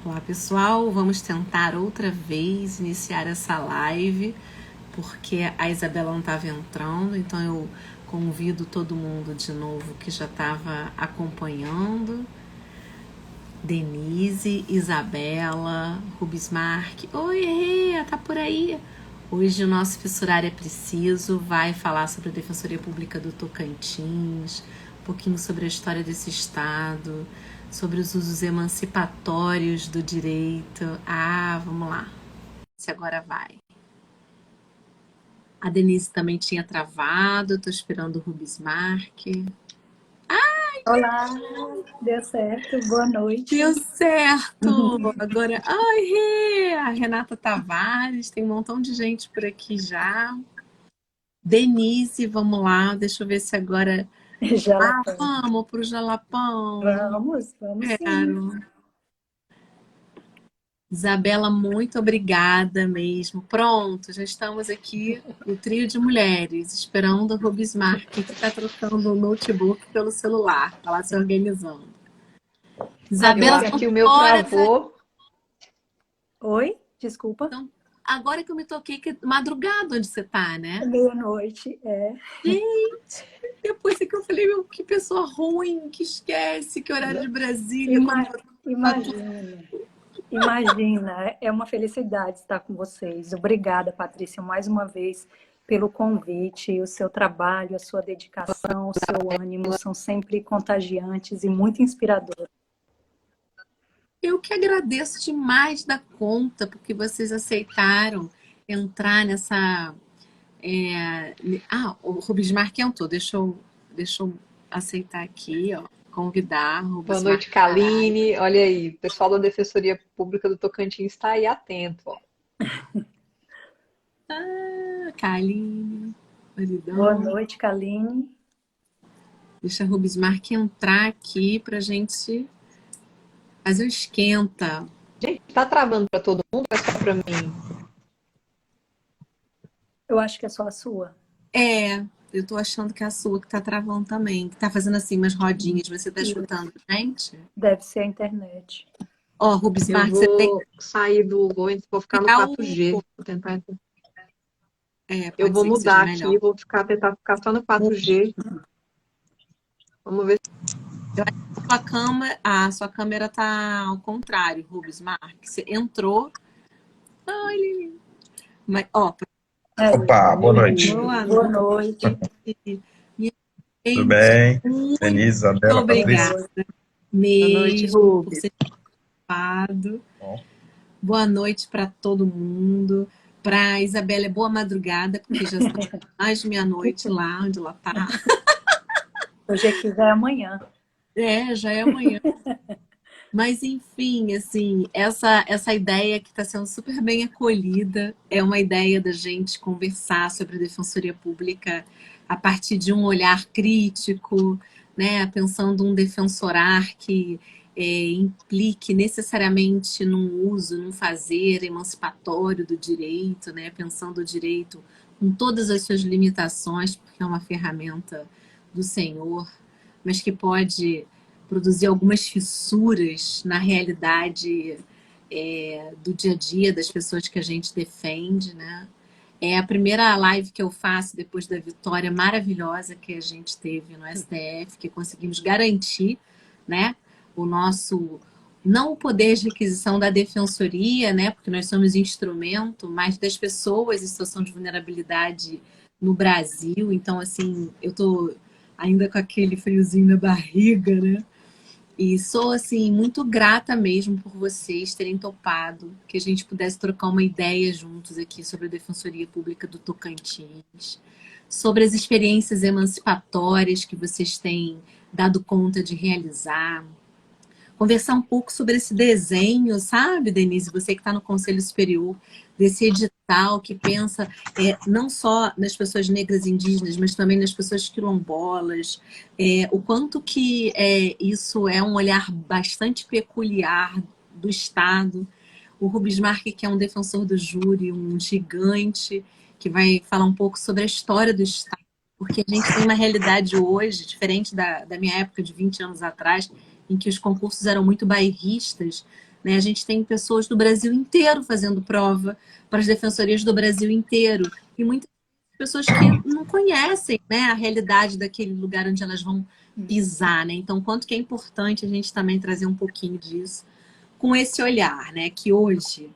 Olá pessoal, vamos tentar outra vez iniciar essa live, porque a Isabela não estava entrando, então eu convido todo mundo de novo que já estava acompanhando. Denise, Isabela, Rubismark, oi, tá por aí. Hoje o nosso Fissurar é Preciso vai falar sobre a Defensoria Pública do Tocantins, um pouquinho sobre a história desse estado, sobre os usos emancipatórios do direito. Vamos lá. Se agora vai. A Denise também tinha travado, estou esperando o Rubismark. Olá, deu certo, boa noite. Deu certo! Agora, a Renata Tavares, tem um montão de gente por aqui já. Denise, vamos lá, deixa eu ver se agora... Jalapão. Vamos pro Jalapão. Vamos sim. Quero. Isabela, muito obrigada mesmo. Pronto, já estamos aqui, o trio de mulheres, esperando o Rubismark, que está trocando o notebook pelo celular, está lá se organizando. Isabela, eu acho que o meu travou. Oi, desculpa. Então, agora que eu me toquei, que madrugada onde você está, né? Meia-noite, é. Gente, depois é que eu falei, meu, que pessoa ruim, que esquece, que horário de Brasília. Imagina, é uma felicidade estar com vocês. Obrigada, Patrícia, mais uma vez pelo convite. O seu trabalho, a sua dedicação, o seu ânimo são sempre contagiantes e muito inspiradores. Eu que agradeço demais da conta, porque vocês aceitaram entrar nessa... o Rubismark entrou, deixa eu aceitar aqui, ó, convidar. Boa noite, Kaline. Olha aí, o pessoal da Defensoria Pública do Tocantins está aí atento. Ó. Kaline. Boa noite, Kaline. Deixa a Rubismark entrar aqui pra gente fazer o esquenta. Gente, tá travando para todo mundo ou é só para mim? Eu acho que é só a sua. Eu tô achando que é a sua que tá travando também, que tá fazendo assim umas rodinhas. Você tá escutando, gente? Deve ser a internet. Ó, Rubismark, você tem que sair vou ficar no 4G. Vou tentar entrar. Eu vou mudar aqui, tentar ficar só no 4G. Vamos ver. A sua câmera tá ao contrário, Rubismark. Você entrou. Mas, ó. Opa, boa noite. Boa noite. Tudo bem? Denise, Isabela, obrigada. Boa noite, Rubis. Por ser participado. Boa noite para todo mundo. Para Isabela, boa madrugada, porque já são mais de meia-noite lá onde ela tá. Hoje aqui já é amanhã. Já é amanhã. Mas, enfim, assim, essa ideia que está sendo super bem acolhida é uma ideia da gente conversar sobre a Defensoria Pública a partir de um olhar crítico, né? Pensando um defensorar que implique necessariamente num uso, num fazer emancipatório do direito, né? Pensando o direito com todas as suas limitações, porque é uma ferramenta do Senhor, mas que pode produzir algumas fissuras na realidade do dia a dia das pessoas que a gente defende, né? É a primeira live que eu faço depois da vitória maravilhosa que a gente teve no STF, que conseguimos garantir, né, o nosso, não o poder de requisição da defensoria, né, porque nós somos instrumento, mas das pessoas em situação de vulnerabilidade no Brasil. Então, assim, eu tô ainda com aquele friozinho na barriga, né? E sou, assim, muito grata mesmo por vocês terem topado que a gente pudesse trocar uma ideia juntos aqui sobre a Defensoria Pública do Tocantins, sobre as experiências emancipatórias que vocês têm dado conta de realizar, conversar um pouco sobre esse desenho, sabe, Denise? Você que está no Conselho Superior, desse edital que pensa não só nas pessoas negras e indígenas, mas também nas pessoas quilombolas, o quanto que isso é um olhar bastante peculiar do Estado. O Rubismark, que é um defensor do júri, um gigante, que vai falar um pouco sobre a história do Estado, porque a gente tem uma realidade hoje, diferente da minha época de 20 anos atrás, em que os concursos eram muito bairristas, né? A gente tem pessoas do Brasil inteiro fazendo prova para as defensorias do Brasil inteiro. E muitas pessoas que não conhecem, né, a realidade daquele lugar onde elas vão pisar, né? Então, quanto que é importante a gente também trazer um pouquinho disso com esse olhar, né? Que hoje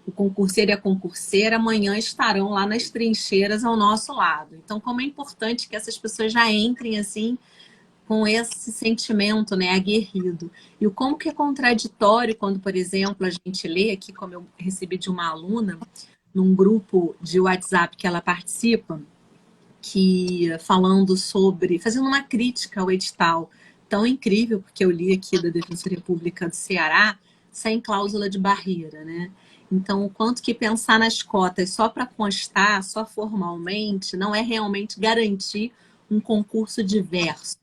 o concurseiro e a concurseira amanhã estarão lá nas trincheiras ao nosso lado. Então, como é importante que essas pessoas já entrem assim com esse sentimento, né, aguerrido. E o como que é contraditório quando, por exemplo, a gente lê aqui, como eu recebi de uma aluna, num grupo de WhatsApp que ela participa, que falando sobre, fazendo uma crítica ao edital tão incrível, porque eu li aqui da Defensoria Pública do Ceará, sem cláusula de barreira, né? Então, o quanto que pensar nas cotas só para constar, só formalmente, não é realmente garantir um concurso diverso.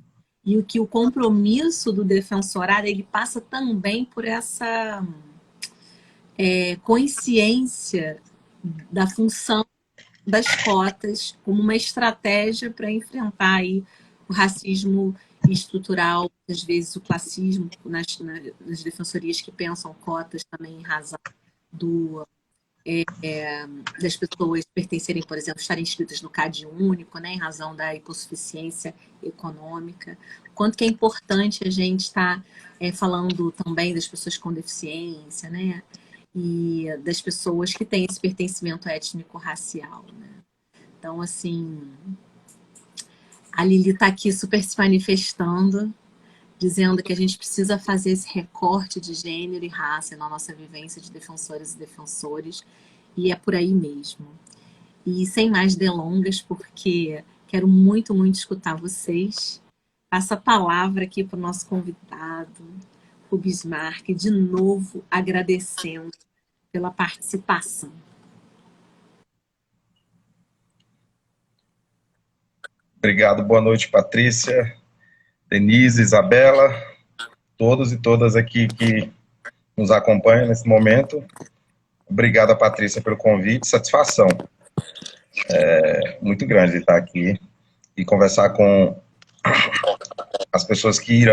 E o que o compromisso do defensorado, ele passa também por essa consciência da função das cotas como uma estratégia para enfrentar aí o racismo estrutural, às vezes o classismo, nas defensorias que pensam cotas também em razão das pessoas pertencerem, por exemplo, estarem inscritas no CAD único, né, em razão da hipossuficiência econômica. Quanto que é importante a gente estar falando também das pessoas com deficiência, né, e das pessoas que têm esse pertencimento étnico-racial, né? Então, assim, a Lili está aqui super se manifestando, dizendo que a gente precisa fazer esse recorte de gênero e raça na nossa vivência de defensoras e defensores, e é por aí mesmo. E sem mais delongas, porque quero muito, muito escutar vocês. Passo a palavra aqui para o nosso convidado, o Bismarck, de novo agradecendo pela participação. Obrigado, boa noite, Patrícia, Denise, Isabela, todos e todas aqui que nos acompanham nesse momento. Obrigado, Patrícia, pelo convite, satisfação. É muito grande de estar aqui e conversar com as pessoas que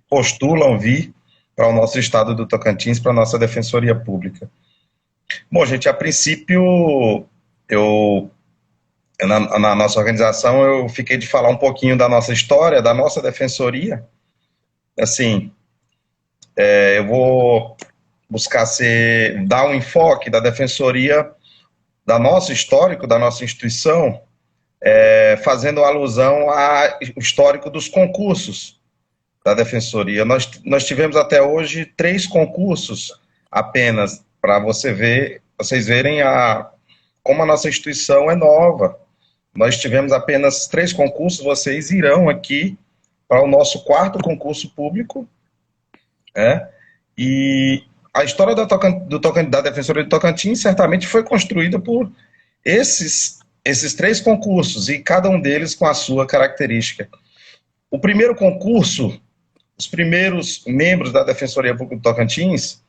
postulam vir para o nosso estado do Tocantins, para a nossa Defensoria Pública. Bom, gente, a princípio, na nossa organização, eu fiquei de falar um pouquinho da nossa história, da nossa defensoria. Assim, eu vou buscar dar um enfoque da defensoria, da nosso histórico, da nossa instituição, fazendo alusão ao histórico dos concursos da defensoria. Nós tivemos até hoje 3 concursos apenas, para vocês verem como a nossa instituição é nova. Nós tivemos apenas 3 concursos, vocês irão aqui para o nosso 4º concurso público, e a história da Defensoria do Tocantins certamente foi construída por esses 3 concursos, e cada um deles com a sua característica. O primeiro concurso, os primeiros membros da Defensoria Pública do Tocantins,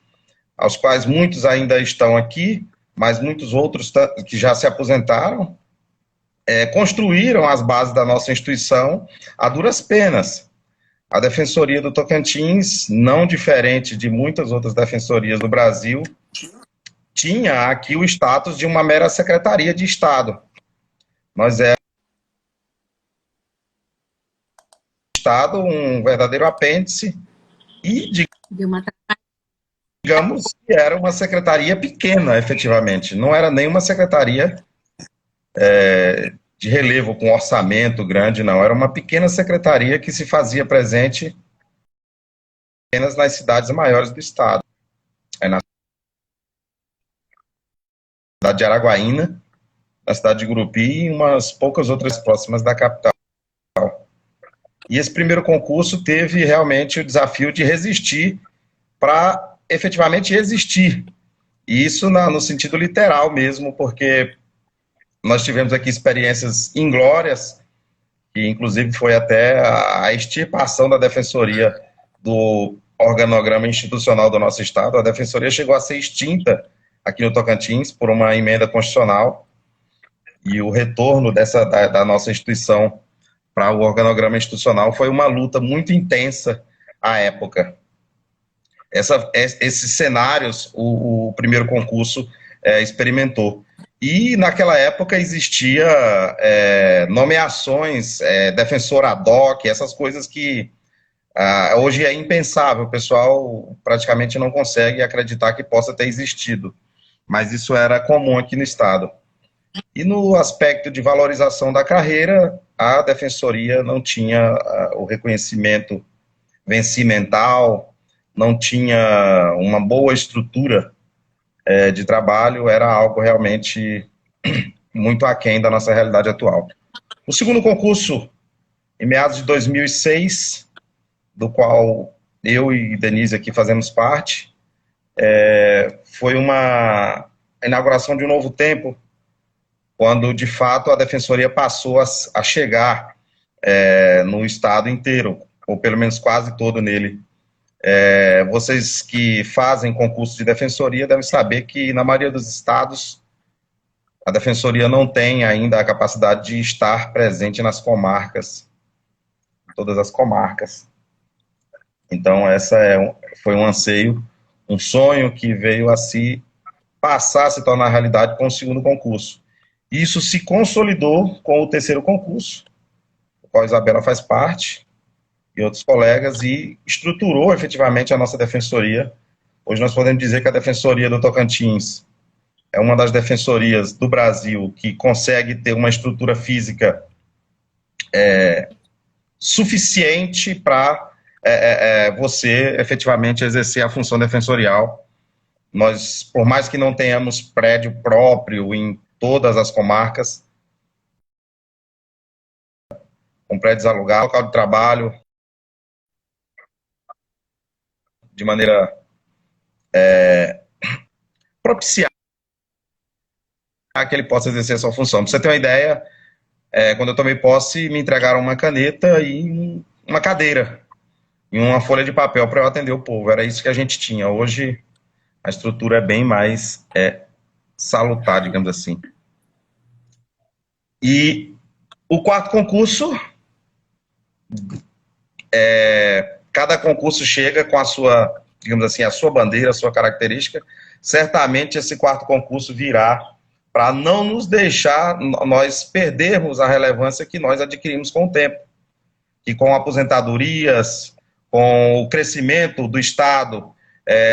aos quais muitos ainda estão aqui, mas muitos outros que já se aposentaram, construíram as bases da nossa instituição a duras penas. A Defensoria do Tocantins, não diferente de muitas outras defensorias do Brasil, tinha aqui o status de uma mera secretaria de Estado. Nós éramos Estado, um verdadeiro apêndice, e digamos que era uma secretaria pequena, efetivamente. Não era nenhuma secretaria de relevo com orçamento grande, não. Era uma pequena secretaria que se fazia presente apenas nas cidades maiores do estado. Na cidade de Araguaína, na cidade de Gurupi e umas poucas outras próximas da capital. E esse primeiro concurso teve realmente o desafio de resistir para efetivamente existir. E isso no sentido literal mesmo, porque nós tivemos aqui experiências inglórias, que inclusive foi até a extirpação da defensoria do organograma institucional do nosso estado. A defensoria chegou a ser extinta aqui no Tocantins por uma emenda constitucional, e o retorno da nossa instituição para o organograma institucional foi uma luta muito intensa à época. esses cenários o primeiro concurso experimentou. E naquela época existia nomeações, defensor ad hoc, essas coisas que hoje é impensável, o pessoal praticamente não consegue acreditar que possa ter existido, mas isso era comum aqui no estado. E no aspecto de valorização da carreira, a defensoria não tinha o reconhecimento vencimental, não tinha uma boa estrutura de trabalho, era algo realmente muito aquém da nossa realidade atual. O segundo concurso, em meados de 2006, do qual eu e Denise aqui fazemos parte, foi uma inauguração de um novo tempo, quando, de fato, a defensoria passou a chegar no estado inteiro, ou pelo menos quase todo nele. Vocês que fazem concurso de defensoria devem saber que, na maioria dos estados, a defensoria não tem ainda a capacidade de estar presente nas comarcas, todas as comarcas. Então, foi um anseio, um sonho que veio a se passar a se tornar realidade com o segundo concurso. Isso se consolidou com o terceiro concurso, do qual a Isabela faz parte, e outros colegas, e estruturou efetivamente a nossa defensoria. Hoje nós podemos dizer que a defensoria do Tocantins é uma das defensorias do Brasil que consegue ter uma estrutura física suficiente para você efetivamente exercer a função defensorial. Nós, por mais que não tenhamos prédio próprio em todas as comarcas, com prédios alugados, local de trabalho, de maneira propiciar que ele possa exercer a sua função. Para você ter uma ideia, quando eu tomei posse, me entregaram uma caneta e uma cadeira, e uma folha de papel para eu atender o povo. Era isso que a gente tinha. Hoje, a estrutura é bem mais salutar, digamos assim. E o quarto concurso, cada concurso chega com a sua, digamos assim, a sua bandeira, a sua característica. Certamente esse quarto concurso virá para não nos deixar nós perdermos a relevância que nós adquirimos com o tempo. E com aposentadorias, com o crescimento do Estado,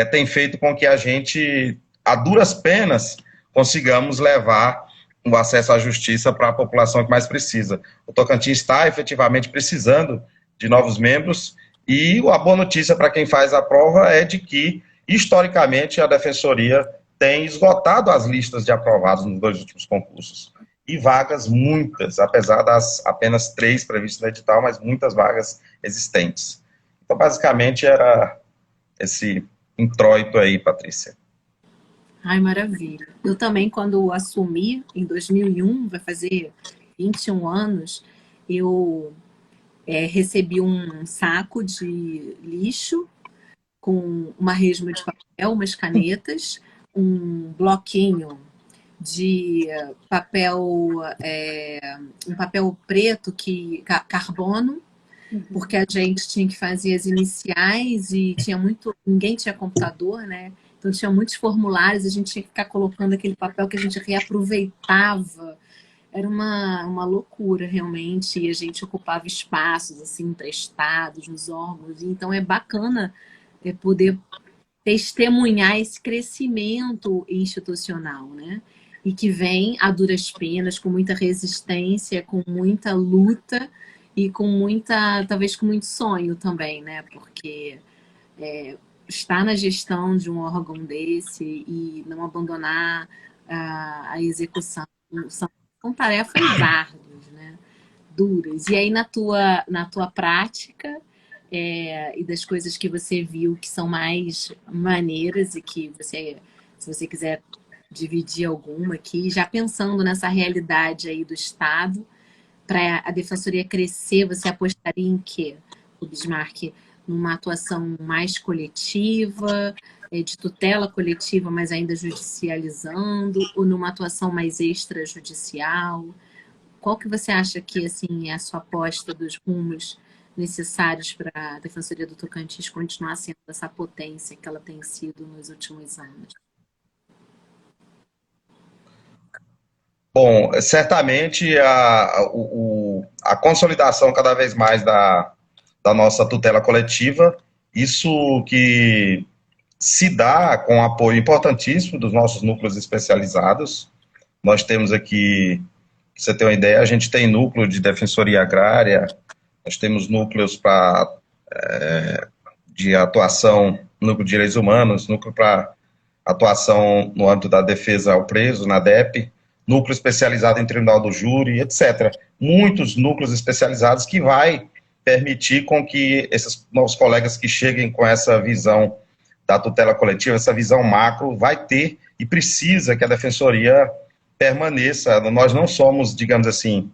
tem feito com que a gente, a duras penas, consigamos levar o acesso à justiça para a população que mais precisa. O Tocantins está efetivamente precisando de novos membros, e a boa notícia para quem faz a prova é de que, historicamente, a Defensoria tem esgotado as listas de aprovados nos 2 últimos concursos. E vagas muitas, apesar das apenas 3 previstas no edital, mas muitas vagas existentes. Então, basicamente, era esse introito aí, Patrícia. Ai, maravilha. Eu também, quando assumi, em 2001, vai fazer 21 anos, eu recebi um saco de lixo com uma resma de papel, umas canetas, um bloquinho de papel, um papel preto, carbono, porque a gente tinha que fazer as iniciais e ninguém tinha computador, né? Então tinha muitos formulários, a gente tinha que ficar colocando aquele papel que a gente reaproveitava. Era uma loucura, realmente, e a gente ocupava espaços assim, emprestados nos órgãos. Então é bacana poder testemunhar esse crescimento institucional, né? E que vem a duras penas, com muita resistência, com muita luta e com talvez com muito sonho também, né? Porque estar na gestão de um órgão desse e não abandonar a execução são tarefas árduas, né? Duras. E aí na tua prática e das coisas que você viu que são mais maneiras e que se você quiser dividir alguma aqui, já pensando nessa realidade aí do Estado, para a Defensoria crescer, você apostaria em quê, Bismarck? Numa atuação mais coletiva, de tutela coletiva, mas ainda judicializando, ou numa atuação mais extrajudicial? Qual que você acha que assim, é a sua aposta dos rumos necessários para a Defensoria do Tocantins continuar sendo essa potência que ela tem sido nos últimos anos? Bom, certamente a consolidação cada vez mais da nossa tutela coletiva, isso que se dá com apoio importantíssimo dos nossos núcleos especializados. Nós temos aqui, pra você ter uma ideia, a gente tem núcleo de defensoria agrária, nós temos núcleos de atuação, núcleo de direitos humanos, núcleo para atuação no âmbito da defesa ao preso, na DEP, núcleo especializado em tribunal do júri, etc. Muitos núcleos especializados que vai permitir com que esses novos colegas que cheguem com essa visão da tutela coletiva, essa visão macro, vai ter e precisa que a defensoria permaneça. Nós não somos, digamos assim,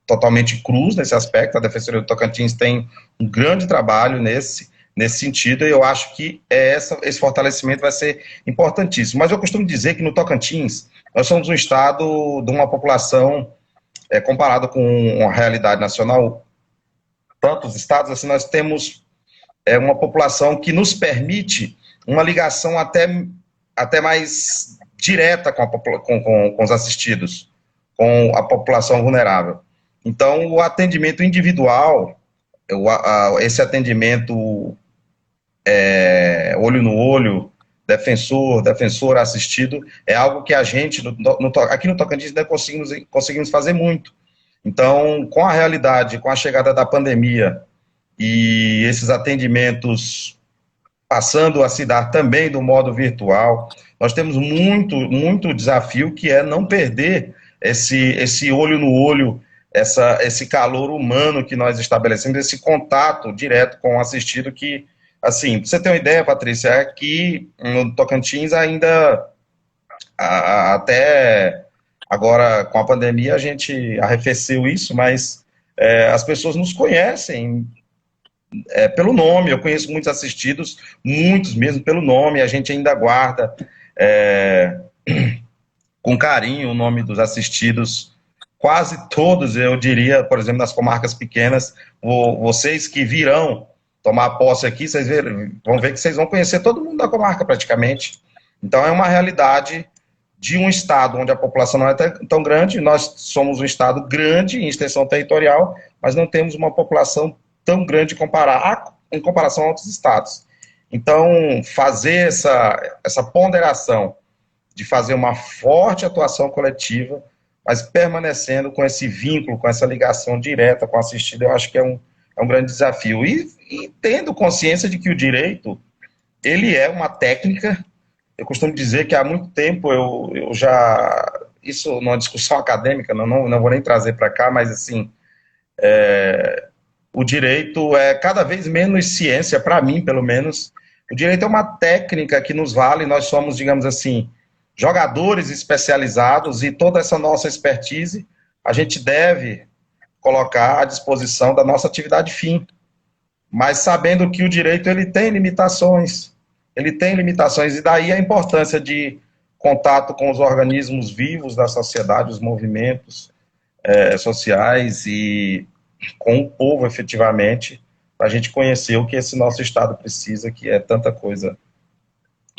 totalmente crus nesse aspecto. A Defensoria do Tocantins tem um grande trabalho nesse sentido, e eu acho que esse fortalecimento vai ser importantíssimo. Mas eu costumo dizer que no Tocantins, nós somos um estado de uma população, comparado com a realidade nacional, tantos estados, assim, nós temos uma população que nos permite uma ligação até mais direta com os assistidos, com a população vulnerável. Então, o atendimento individual, esse atendimento olho no olho, defensor assistido, é algo que a gente, aqui no Tocantins, ainda conseguimos fazer muito. Então, com a realidade, com a chegada da pandemia, e esses atendimentos passando a se dar também do modo virtual, nós temos muito desafio, que é não perder esse olho no olho, esse calor humano que nós estabelecemos, esse contato direto com o assistido que, assim, pra você ter uma ideia, Patrícia, é que no Tocantins ainda, até agora com a pandemia, a gente arrefeceu isso, mas as pessoas nos conhecem pelo nome. Eu conheço muitos assistidos, muitos mesmo pelo nome, a gente ainda guarda com carinho o nome dos assistidos, quase todos, eu diria, por exemplo, nas comarcas pequenas. Vocês que virão tomar posse aqui, vocês vão ver que vocês vão conhecer todo mundo da comarca praticamente. Então é uma realidade de um estado onde a população não é tão grande. Nós somos um estado grande em extensão territorial, mas não temos uma população tão grande em comparação a outros estados. Então, fazer essa ponderação de fazer uma forte atuação coletiva, mas permanecendo com esse vínculo, com essa ligação direta com o assistido, eu acho que é um grande desafio. E tendo consciência de que o direito, ele é uma técnica. Eu costumo dizer que há muito tempo eu já... Isso numa discussão acadêmica, não vou nem trazer para cá, mas assim... o direito é cada vez menos ciência, para mim, pelo menos. O direito é uma técnica que nos vale, nós somos, digamos assim, jogadores especializados, e toda essa nossa expertise a gente deve colocar à disposição da nossa atividade fim, mas sabendo que o direito ele tem limitações, e daí a importância de contato com os organismos vivos da sociedade, os movimentos sociais, e com o povo, efetivamente, para a gente conhecer o que esse nosso Estado precisa, que é tanta coisa,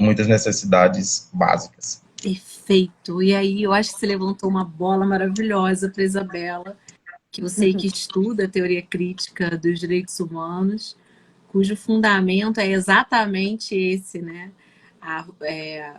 muitas necessidades básicas. Perfeito. E aí eu acho que você levantou uma bola maravilhosa para Isabela, que eu sei que estuda a teoria crítica dos direitos humanos, cujo fundamento é exatamente esse, né?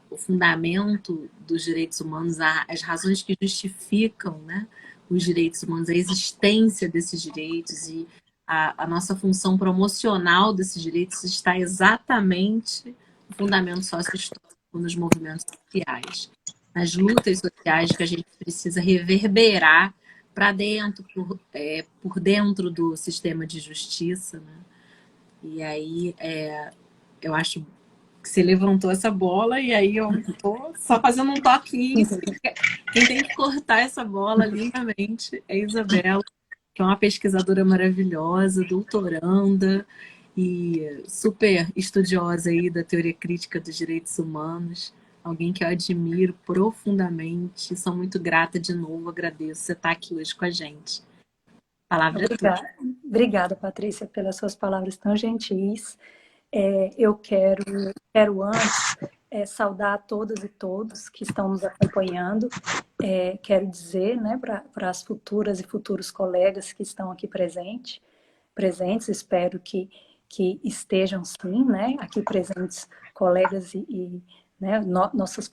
O fundamento dos direitos humanos, as razões que justificam, né, os direitos humanos, a existência desses direitos e a nossa função promocional desses direitos está exatamente no fundamento sócio-histórico, nos movimentos sociais, nas lutas sociais que a gente precisa reverberar para dentro, por dentro do sistema de justiça, né? E aí eu acho que você levantou essa bola, e aí eu tô só fazendo um toquinho. Quem tem que cortar essa bola lindamente é a Isabela, que é uma pesquisadora maravilhosa, doutoranda e super estudiosa aí da teoria crítica dos direitos humanos. Alguém que eu admiro profundamente. Sou muito grata de novo, agradeço você estar aqui hoje com a gente. Palavra é tua. Obrigada, Patrícia, pelas suas palavras tão gentis. Eu quero antes saudar todas e todos que estão nos acompanhando. Quero dizer, né, para as futuras e futuros colegas que estão aqui presentes, espero que estejam sim, né, aqui presentes colegas né, nossas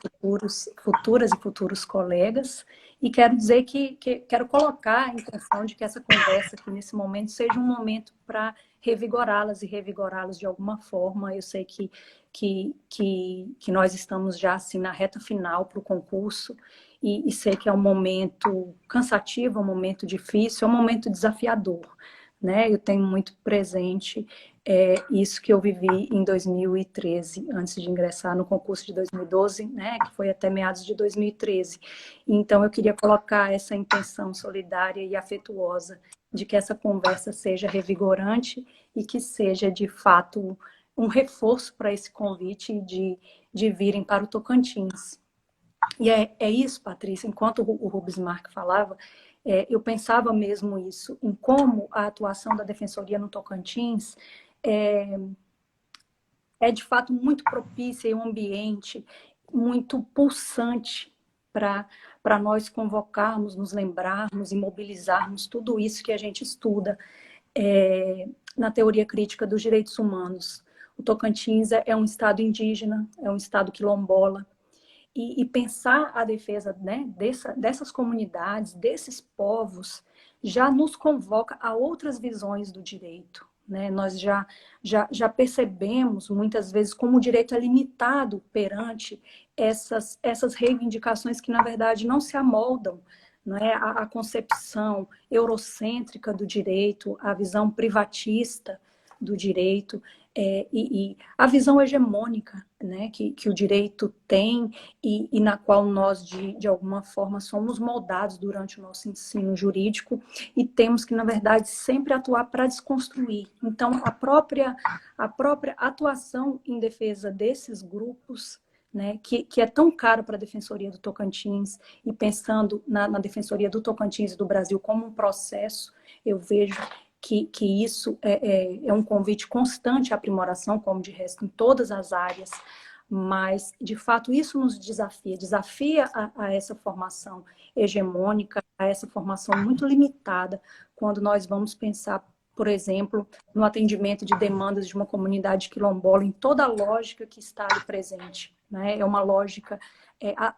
futuras e futuros colegas, e quero dizer que quero colocar a intenção de que essa conversa aqui nesse momento seja um momento para revigorá-las e revigorá-los de alguma forma. Eu sei que nós estamos já assim na reta final para o concurso, e sei que é um momento cansativo, é um momento difícil, é um momento desafiador, né? Eu tenho muito presente isso que eu vivi em 2013, antes de ingressar no concurso de 2012, né, que foi até meados de 2013. Então, eu queria colocar essa intenção solidária e afetuosa de que essa conversa seja revigorante e que seja, de fato, um reforço para esse convite de virem para o Tocantins. E é isso, Patrícia, enquanto o Rubens Mark falava, eu pensava mesmo isso, em como a atuação da Defensoria no Tocantins é de fato muito propícia e um ambiente muito pulsante para nós convocarmos, nos lembrarmos e mobilizarmos tudo isso que a gente estuda na teoria crítica dos direitos humanos. O Tocantins é um estado indígena, é um estado quilombola, e pensar a defesa, né, dessas comunidades, desses povos, já nos convoca a outras visões do direito, né? Nós já percebemos muitas vezes como o direito é limitado perante essas reivindicações que, na verdade, não se amoldam, não é? A concepção eurocêntrica do direito, a visão privatista do direito, e a visão hegemônica, né, que o direito tem e na qual nós, de alguma forma, somos moldados durante o nosso ensino jurídico e temos que, na verdade, sempre atuar para desconstruir. Então, a própria atuação em defesa desses grupos, né, que é tão caro para a Defensoria do Tocantins, e pensando na Defensoria do Tocantins e do Brasil como um processo, eu vejo que isso é um convite constante à aprimoração, como de resto em todas as áreas, mas, de fato, isso nos desafia a essa formação hegemônica, a essa formação muito limitada, quando nós vamos pensar, por exemplo, no atendimento de demandas de uma comunidade quilombola, em toda a lógica que está ali presente, né? É uma lógica,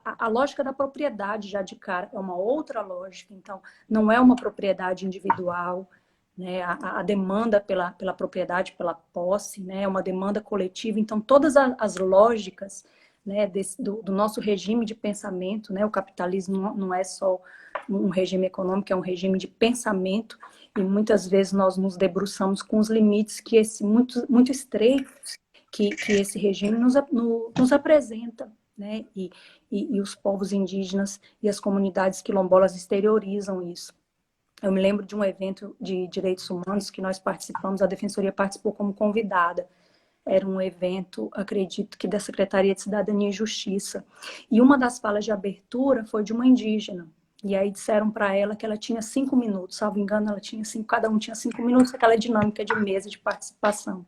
a lógica da propriedade já de cara é uma outra lógica, então não é uma propriedade individual, né? A demanda pela propriedade, pela posse, né? É uma demanda coletiva. Então, todas as lógicas, né, do nosso regime de pensamento, né? O capitalismo não é só um regime econômico, é um regime de pensamento, e muitas vezes nós nos debruçamos com os limites que muito estreitos que esse regime nos apresenta, né? E os povos indígenas e as comunidades quilombolas exteriorizam isso. Eu me lembro de um evento de direitos humanos que nós participamos, a Defensoria participou como convidada. Era um evento, acredito que da Secretaria de Cidadania e Justiça. E uma das falas de abertura foi de uma indígena. E aí disseram para ela que ela tinha 5 minutos, salvo engano, cada um tinha 5 minutos, aquela dinâmica de mesa de participação.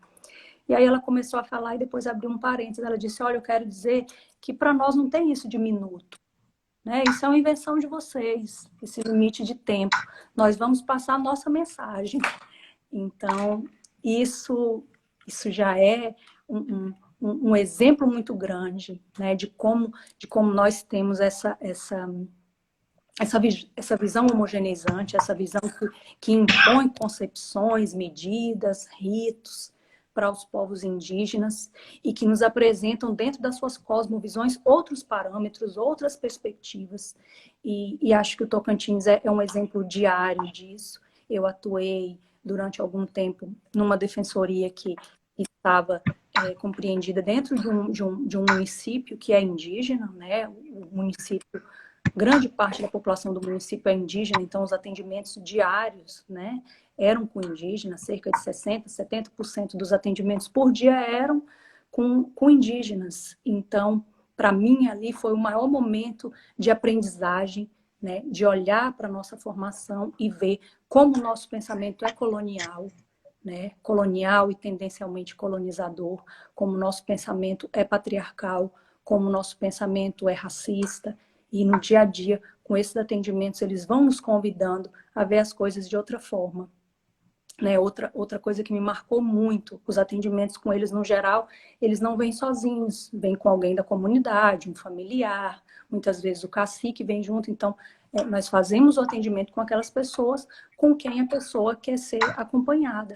E aí ela começou a falar e depois abriu um parênteses. Ela disse, olha, eu quero dizer que para nós não tem isso de minuto. Né? Isso é uma invenção de vocês, esse limite de tempo. Nós vamos passar a nossa mensagem. Então, isso já é um exemplo muito grande, né, de como nós temos essa visão homogeneizante, essa visão que impõe concepções, medidas, ritos para os povos indígenas e que nos apresentam dentro das suas cosmovisões outros parâmetros, outras perspectivas. E acho que o Tocantins é um exemplo diário disso. Eu atuei durante algum tempo numa defensoria que estava compreendida dentro de um município que é indígena, né? O município, grande parte da população do município é indígena, então os atendimentos diários, né, eram com indígenas, cerca de 60%, 70% dos atendimentos por dia eram com indígenas. Então, para mim, ali foi o maior momento de aprendizagem, né, de olhar para a nossa formação e ver como o nosso pensamento é colonial, né, colonial e tendencialmente colonizador, como o nosso pensamento é patriarcal, como o nosso pensamento é racista, e no dia a dia, com esses atendimentos, eles vão nos convidando a ver as coisas de outra forma. Né, outra coisa que me marcou muito, os atendimentos com eles no geral, eles não vêm sozinhos, vêm com alguém da comunidade, um familiar, muitas vezes o cacique vem junto, então nós fazemos o atendimento com aquelas pessoas com quem a pessoa quer ser acompanhada.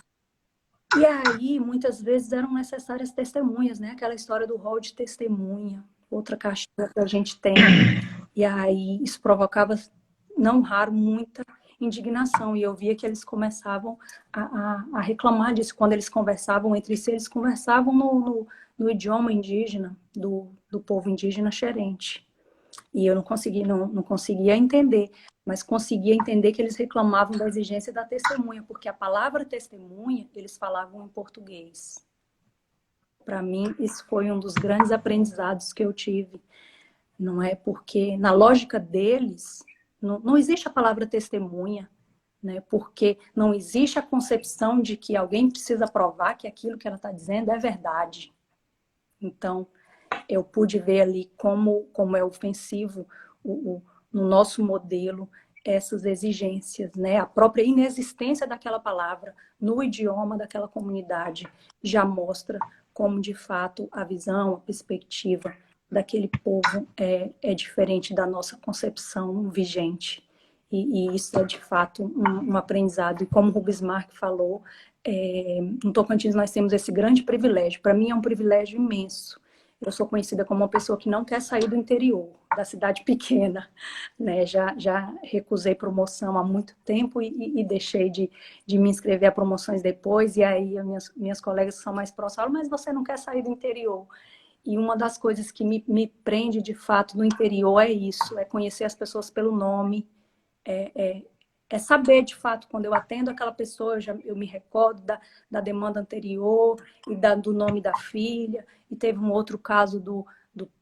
E aí, muitas vezes eram necessárias testemunhas, né? Aquela história do rol de testemunha, outra caixinha que a gente tem. E aí isso provocava, não raro, muita indignação. E eu via que eles começavam a reclamar disso. Quando eles conversavam entre si, eles conversavam no idioma indígena, do povo indígena xerente. E eu não conseguia entender, mas conseguia entender que eles reclamavam da exigência da testemunha, porque a palavra testemunha, eles falavam em português. Para mim, isso foi um dos grandes aprendizados que eu tive. Não é porque, na lógica deles, não existe a palavra testemunha, né? Porque não existe a concepção de que alguém precisa provar que aquilo que ela está dizendo é verdade. Então, eu pude ver ali como é ofensivo no nosso modelo essas exigências, né? A própria inexistência daquela palavra no idioma daquela comunidade já mostra como, de fato, a visão, a perspectiva daquele povo é diferente da nossa concepção vigente. E isso é, de fato, um aprendizado. E como o Rubens Mark falou, no Tocantins nós temos esse grande privilégio. Para mim é um privilégio imenso. Eu sou conhecida como uma pessoa que não quer sair do interior, da cidade pequena, né? Já recusei promoção há muito tempo e deixei de me inscrever a promoções depois. E aí minhas colegas que são mais próximas falam, mas você não quer sair do interior? E uma das coisas que me prende, de fato, no interior é isso, é conhecer as pessoas pelo nome, é saber, de fato, quando eu atendo aquela pessoa, eu me recordo da demanda anterior e do nome da filha. E teve um outro caso do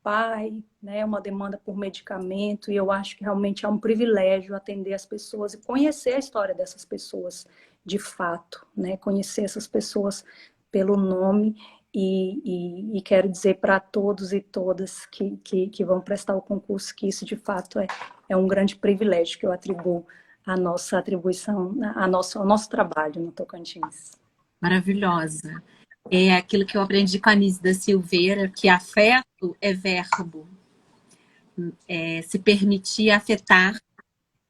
pai, né, uma demanda por medicamento. E eu acho que realmente é um privilégio atender as pessoas e conhecer a história dessas pessoas, de fato, né, conhecer essas pessoas pelo nome. E quero dizer para todos e todas que vão prestar o concurso que isso, de fato, é um grande privilégio que eu atribuo a nossa atribuição, ao nosso trabalho no Tocantins. Maravilhosa. É aquilo que eu aprendi com a Anísia da Silveira, que afeto é verbo. Se permitir afetar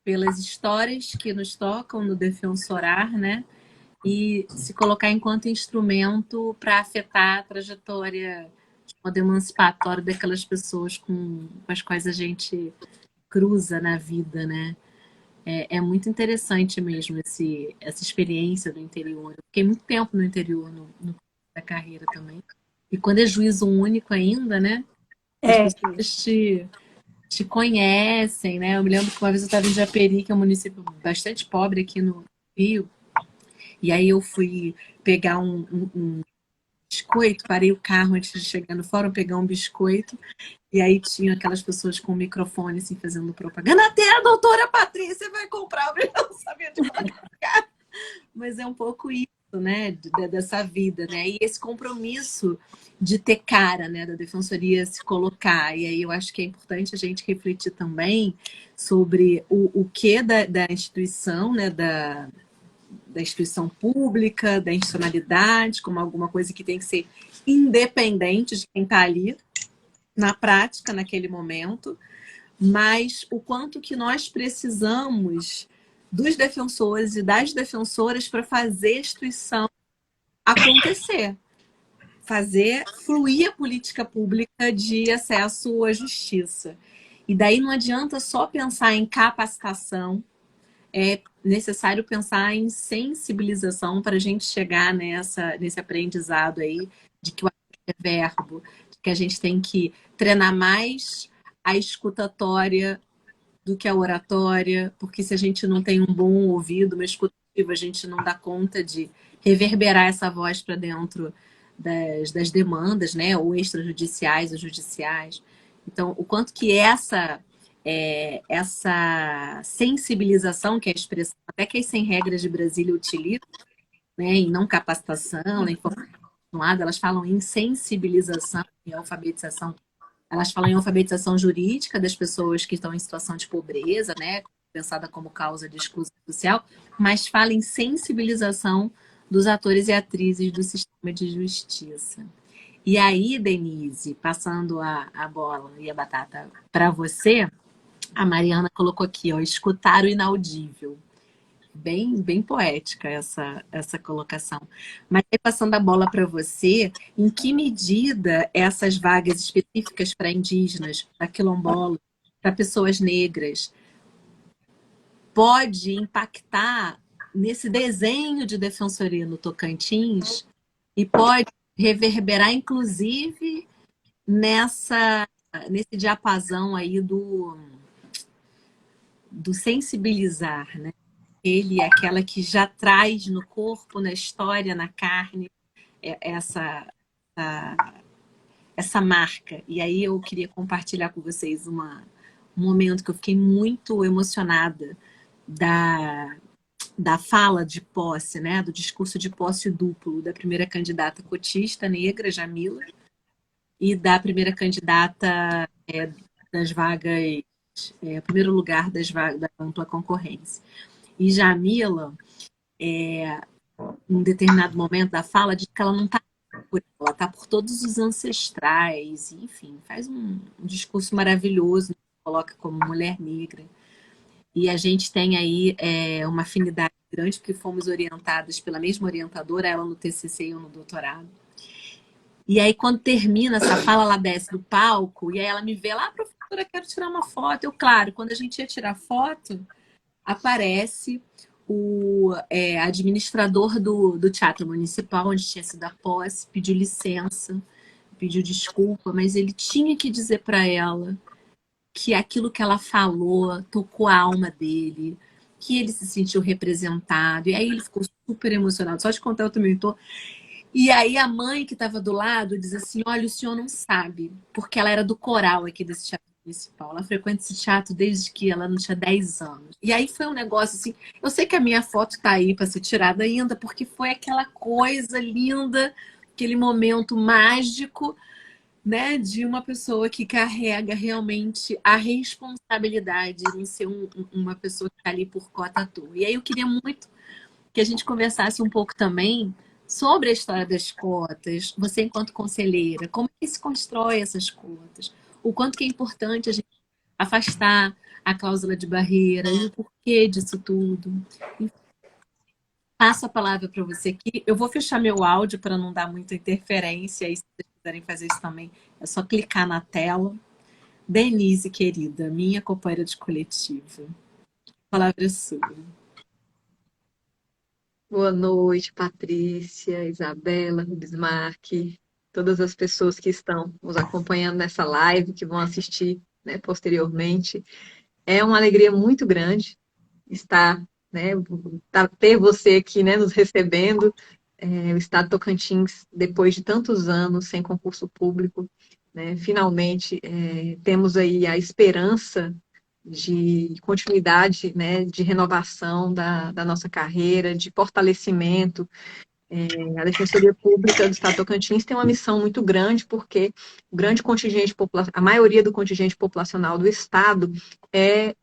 pelas histórias que nos tocam no defensorar, né? E se colocar enquanto instrumento para afetar a trajetória de modo emancipatório daquelas pessoas com as quais a gente cruza na vida, né? É muito interessante mesmo essa experiência do interior. Eu fiquei muito tempo no interior no da carreira também. E quando é juízo único ainda, né? As pessoas te conhecem, né? Eu me lembro que uma vez eu estava em Japeri, que é um município bastante pobre aqui no Rio, e aí eu fui pegar um biscoito, parei o carro antes de chegar no fórum, pegar um biscoito, e aí tinha aquelas pessoas com o microfone, assim, fazendo propaganda. Até a doutora Patrícia vai comprar, eu não sabia de pagar. Mas é um pouco isso, né, dessa vida, né? E esse compromisso de ter cara, né, da defensoria se colocar. E aí eu acho que é importante a gente refletir também sobre o que da instituição, né, da instituição pública, da institucionalidade, como alguma coisa que tem que ser independente de quem está ali na prática, naquele momento, mas o quanto que nós precisamos dos defensores e das defensoras para fazer a instituição acontecer, fazer fluir a política pública de acesso à justiça. E daí não adianta só pensar em capacitação, é necessário pensar em sensibilização para a gente chegar nesse aprendizado aí de que o é verbo, de que a gente tem que treinar mais a escutatória do que a oratória, porque se a gente não tem um bom ouvido, uma escuta ativa, a gente não dá conta de reverberar essa voz para dentro das demandas, né, ou extrajudiciais ou judiciais. Então, o quanto que essa sensibilização, que é a expressão até que as 100 regras de Brasília utilizam, né, em não capacitação, nem formação, elas falam em sensibilização e alfabetização. Elas falam em alfabetização jurídica das pessoas que estão em situação de pobreza, né, pensada como causa de exclusão social, mas falam em sensibilização dos atores e atrizes do sistema de justiça. E aí, Denise, passando a bola e a batata para você, a Mariana colocou aqui, ó, escutar o inaudível. Bem poética essa colocação. Mas aí, passando a bola para você, em que medida essas vagas específicas para indígenas, para quilombolas, para pessoas negras, pode impactar nesse desenho de defensoria no Tocantins e pode reverberar, inclusive, nesse diapasão aí do sensibilizar, né? Ele é aquela que já traz no corpo, na história, na carne, essa, essa marca. E aí eu queria compartilhar com vocês um momento que eu fiquei muito emocionada da fala de posse, né? Do discurso de posse duplo da primeira candidata cotista negra, Jamila, e da primeira candidata das vagas, primeiro lugar das vagas da ampla concorrência. E Jamila, em um determinado momento da fala, diz que ela não está por ela, está por todos os ancestrais, enfim, faz um discurso maravilhoso, coloca como mulher negra. E a gente tem aí uma afinidade grande, porque fomos orientadas pela mesma orientadora, ela no TCC e eu no doutorado. E aí, quando termina essa fala, ela desce do palco, e aí ela me vê lá, professora, quero tirar uma foto. Eu, claro, quando a gente ia tirar foto, aparece o administrador do Teatro Municipal, onde tinha sido a posse, pediu licença, pediu desculpa, mas ele tinha que dizer para ela que aquilo que ela falou tocou a alma dele, que ele se sentiu representado. E aí ele ficou super emocionado. Só de contar, eu também tô. E aí a mãe que estava do lado diz assim, olha, o senhor não sabe, porque ela era do coral aqui desse teatro municipal. Ela frequenta esse teatro desde que ela não tinha 10 anos. E aí foi um negócio assim, eu sei que a minha foto está aí para ser tirada ainda, porque foi aquela coisa linda, aquele momento mágico, né, de uma pessoa que carrega realmente a responsabilidade de ser uma pessoa que está ali por cota à toa. E aí eu queria muito que a gente conversasse um pouco também sobre a história das cotas, você enquanto conselheira, como é que se constrói essas cotas, o quanto que é importante a gente afastar a cláusula de barreira e o porquê disso tudo. Passo a palavra para você aqui. Eu vou fechar meu áudio para não dar muita interferência, e se vocês quiserem fazer isso também, é só clicar na tela. Denise, querida, minha companheira de coletiva. A palavra é sua. Boa noite, Patrícia, Isabela, Bismarck, todas as pessoas que estão nos acompanhando nessa live, que vão assistir, né, posteriormente. É uma alegria muito grande estar, né, ter você aqui, né, nos recebendo. O Estado Tocantins, depois de tantos anos sem concurso público, né, finalmente temos aí a esperança de continuidade, né, de renovação da nossa carreira, de fortalecimento. A Defensoria Pública do Estado do Tocantins tem uma missão muito grande, porque o grande contingente a maioria do contingente populacional do Estado é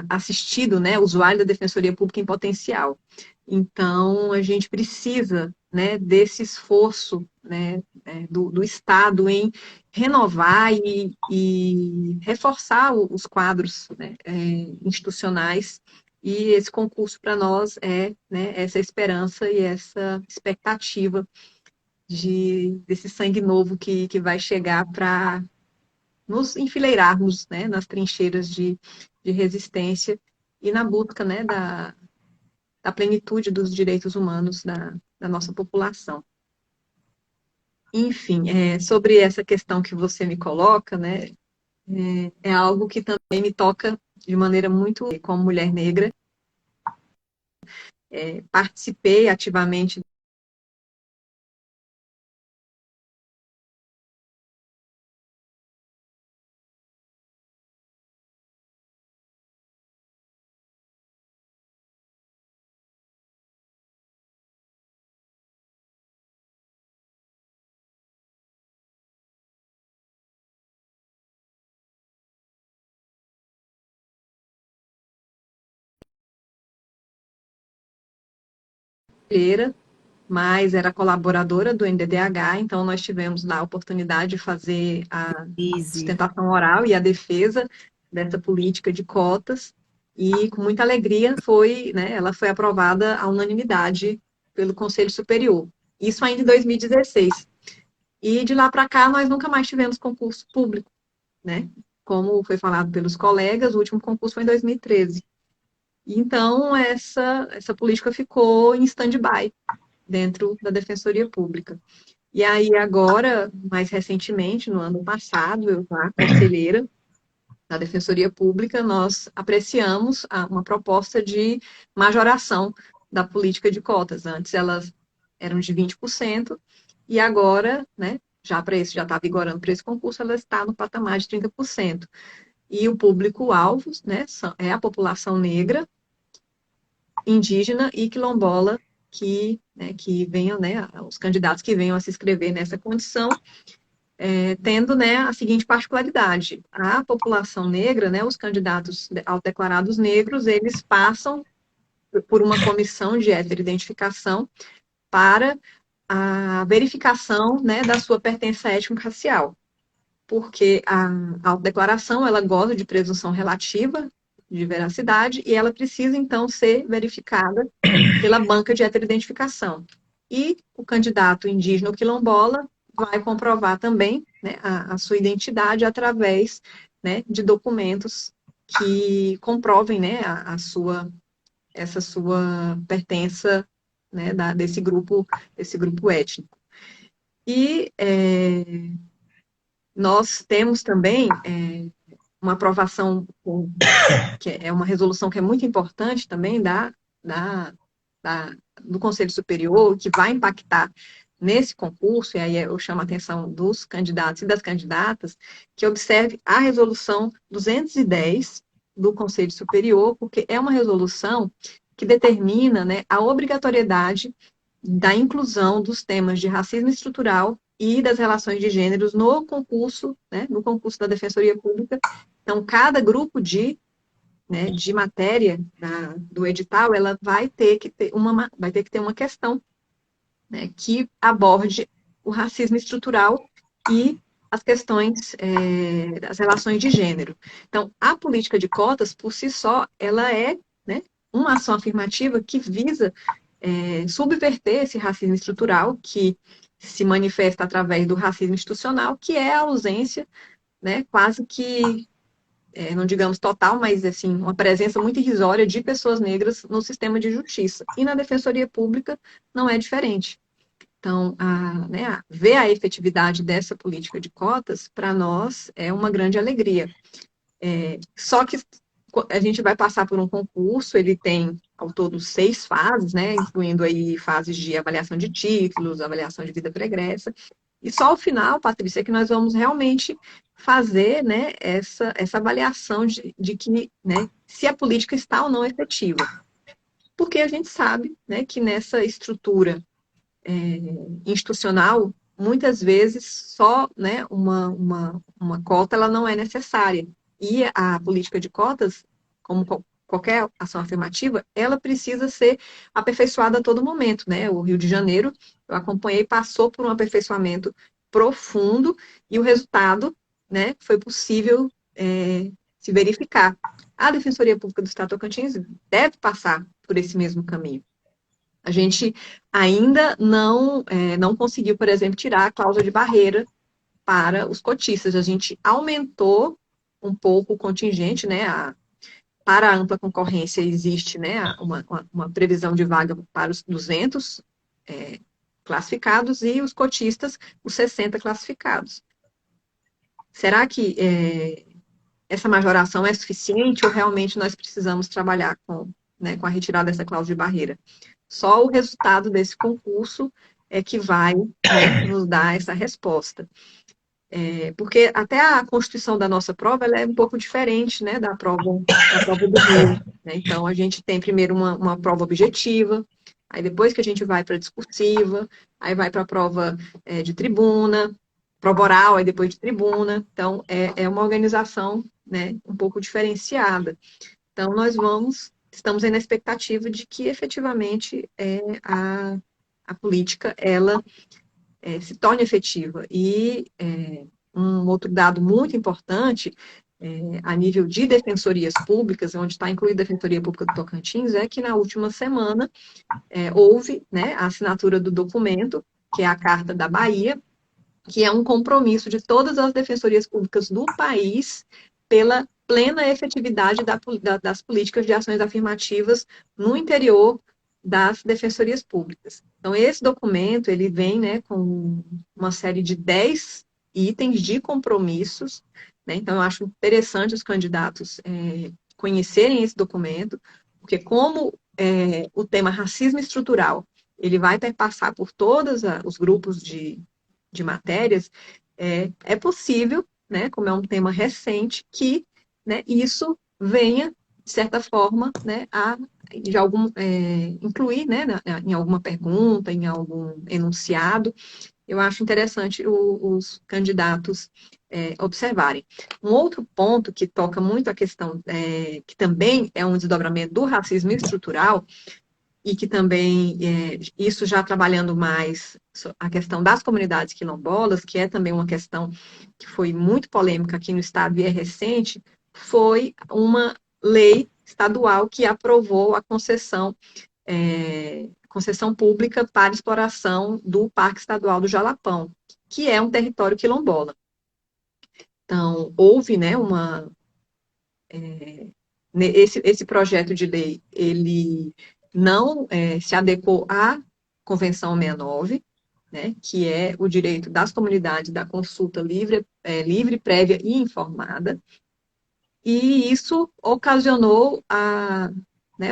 assistido, né, usuário da Defensoria Pública em potencial. Então, a gente precisa, né, desse esforço, né, do Estado em renovar e reforçar os quadros, né, institucionais. E esse concurso para nós é, né, essa esperança e essa expectativa desse sangue novo que vai chegar para nos enfileirarmos, né, nas trincheiras de resistência e na busca, né, da plenitude dos direitos humanos da nossa população. Enfim, sobre essa questão que você me coloca, né, é algo que também me toca de maneira muito, como mulher negra. Participei ativamente conselheira, mas era colaboradora do NDDH, então nós tivemos lá a oportunidade de fazer a Easy. sustentação oral e a defesa dessa política de cotas, e com muita alegria ela foi aprovada à unanimidade pelo Conselho Superior. Isso ainda em 2016. E de lá para cá nós nunca mais tivemos concurso público, né? Como foi falado pelos colegas, o último concurso foi em 2013. Então essa política ficou em stand-by dentro da Defensoria Pública. E aí agora, mais recentemente, no ano passado, eu, lá, conselheira da Defensoria Pública, nós apreciamos uma proposta de majoração da política de cotas. Antes elas eram de 20%, e agora, né, já está vigorando para esse concurso, ela está no patamar de 30%. E o público-alvo, né, é a população negra, indígena e quilombola, que venham, né, os candidatos que venham a se inscrever nessa condição, tendo, né, a seguinte particularidade: a população negra, né, os candidatos autodeclarados negros, eles passam por uma comissão de heteroidentificação para a verificação, né, da sua pertença étnico-racial, porque a autodeclaração, ela goza de presunção relativa de veracidade, e ela precisa, então, ser verificada pela banca de heteroidentificação. E o candidato indígena ou quilombola vai comprovar também, né, a sua identidade através, né, de documentos que comprovem, né, essa sua pertença, né, desse grupo étnico. E nós temos também uma aprovação, que é uma resolução que é muito importante também do Conselho Superior, que vai impactar nesse concurso, e aí eu chamo a atenção dos candidatos e das candidatas, que observe a resolução 210 do Conselho Superior, porque é uma resolução que determina, né, a obrigatoriedade da inclusão dos temas de racismo estrutural e das relações de gêneros no concurso, né, no concurso da Defensoria Pública. Então, cada grupo de matéria do edital, ela vai ter que ter uma questão, né, que aborde o racismo estrutural e as questões das relações de gênero. Então, a política de cotas, por si só, ela é, né, uma ação afirmativa que visa subverter esse racismo estrutural, que se manifesta através do racismo institucional, que é a ausência, né, quase que não digamos total, mas assim, uma presença muito irrisória de pessoas negras no sistema de justiça. E na Defensoria Pública não é diferente. Então, ver a efetividade dessa política de cotas, para nós, é uma grande alegria. Só que a gente vai passar por um concurso, ele tem, ao todo, 6 fases, né, incluindo aí fases de avaliação de títulos, avaliação de vida pregressa, e só ao final, Patrícia, que nós vamos realmente fazer, né, essa avaliação de que, né, se a política está ou não efetiva. Porque a gente sabe, né, que nessa estrutura institucional, muitas vezes só, né, uma cota ela não é necessária. E a política de cotas, como qualquer ação afirmativa, ela precisa ser aperfeiçoada a todo momento, né? O Rio de Janeiro, eu acompanhei, passou por um aperfeiçoamento profundo, e o resultado, né, foi possível se verificar. A Defensoria Pública do Estado do Tocantins deve passar por esse mesmo caminho. A gente ainda não conseguiu, por exemplo, tirar a cláusula de barreira para os cotistas. A gente aumentou um pouco o contingente, né? Para a ampla concorrência existe, né, uma previsão de vaga para os 200 classificados, e os cotistas, os 60 classificados. Será que essa majoração é suficiente, ou realmente nós precisamos trabalhar com a retirada dessa cláusula de barreira? Só o resultado desse concurso é que vai, né, nos dar essa resposta. Porque até a constituição da nossa prova, ela é um pouco diferente, né, da prova do Rio, né? Então, a gente tem primeiro uma prova objetiva, aí depois que a gente vai para a discursiva, aí vai para a prova de tribuna, prova oral, aí depois de tribuna. Então, é uma organização, né, um pouco diferenciada. Então, nós vamos estamos aí na expectativa de que efetivamente a política ela se torne efetiva. E um outro dado muito importante a nível de defensorias públicas, onde está incluída a Defensoria Pública do Tocantins, é que na última semana houve, né, a assinatura do documento, que é a Carta da Bahia, que é um compromisso de todas as defensorias públicas do país pela plena efetividade das políticas de ações afirmativas no interior das defensorias públicas. Então, esse documento, ele vem, né, com uma série de 10 itens de compromissos, né? Então, eu acho interessante os candidatos conhecerem esse documento, porque como o tema racismo estrutural, ele vai perpassar por todos os grupos de matérias, é possível, né, como é um tema recente, que, né, isso venha, de certa forma, né, incluir, né, em alguma pergunta, em algum enunciado. Eu acho interessante os candidatos observarem. Um outro ponto que toca muito a questão, que também é um desdobramento do racismo estrutural, e que também, isso já trabalhando mais a questão das comunidades quilombolas, que é também uma questão que foi muito polêmica aqui no estado e é recente, foi uma lei estadual que aprovou a concessão pública para exploração do Parque Estadual do Jalapão, que é um território quilombola. Então, houve, né, esse projeto de lei, ele não se adequou à Convenção 69, né, que é o direito das comunidades da consulta livre, prévia e informada, e isso ocasionou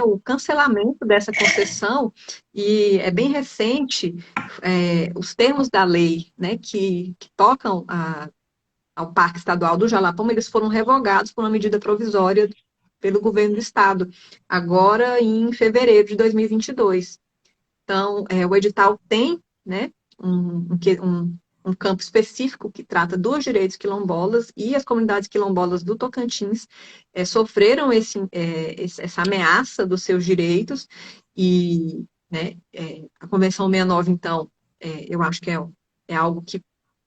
o cancelamento dessa concessão, e é bem recente, os termos da lei, né, que tocam ao Parque Estadual do Jalapão, eles foram revogados por uma medida provisória pelo governo do estado, agora em fevereiro de 2022. Então, o edital tem, né, um campo específico que trata dos direitos quilombolas, e as comunidades quilombolas do Tocantins sofreram essa ameaça dos seus direitos, e, né, a Convenção 69, então, eu acho que é algo que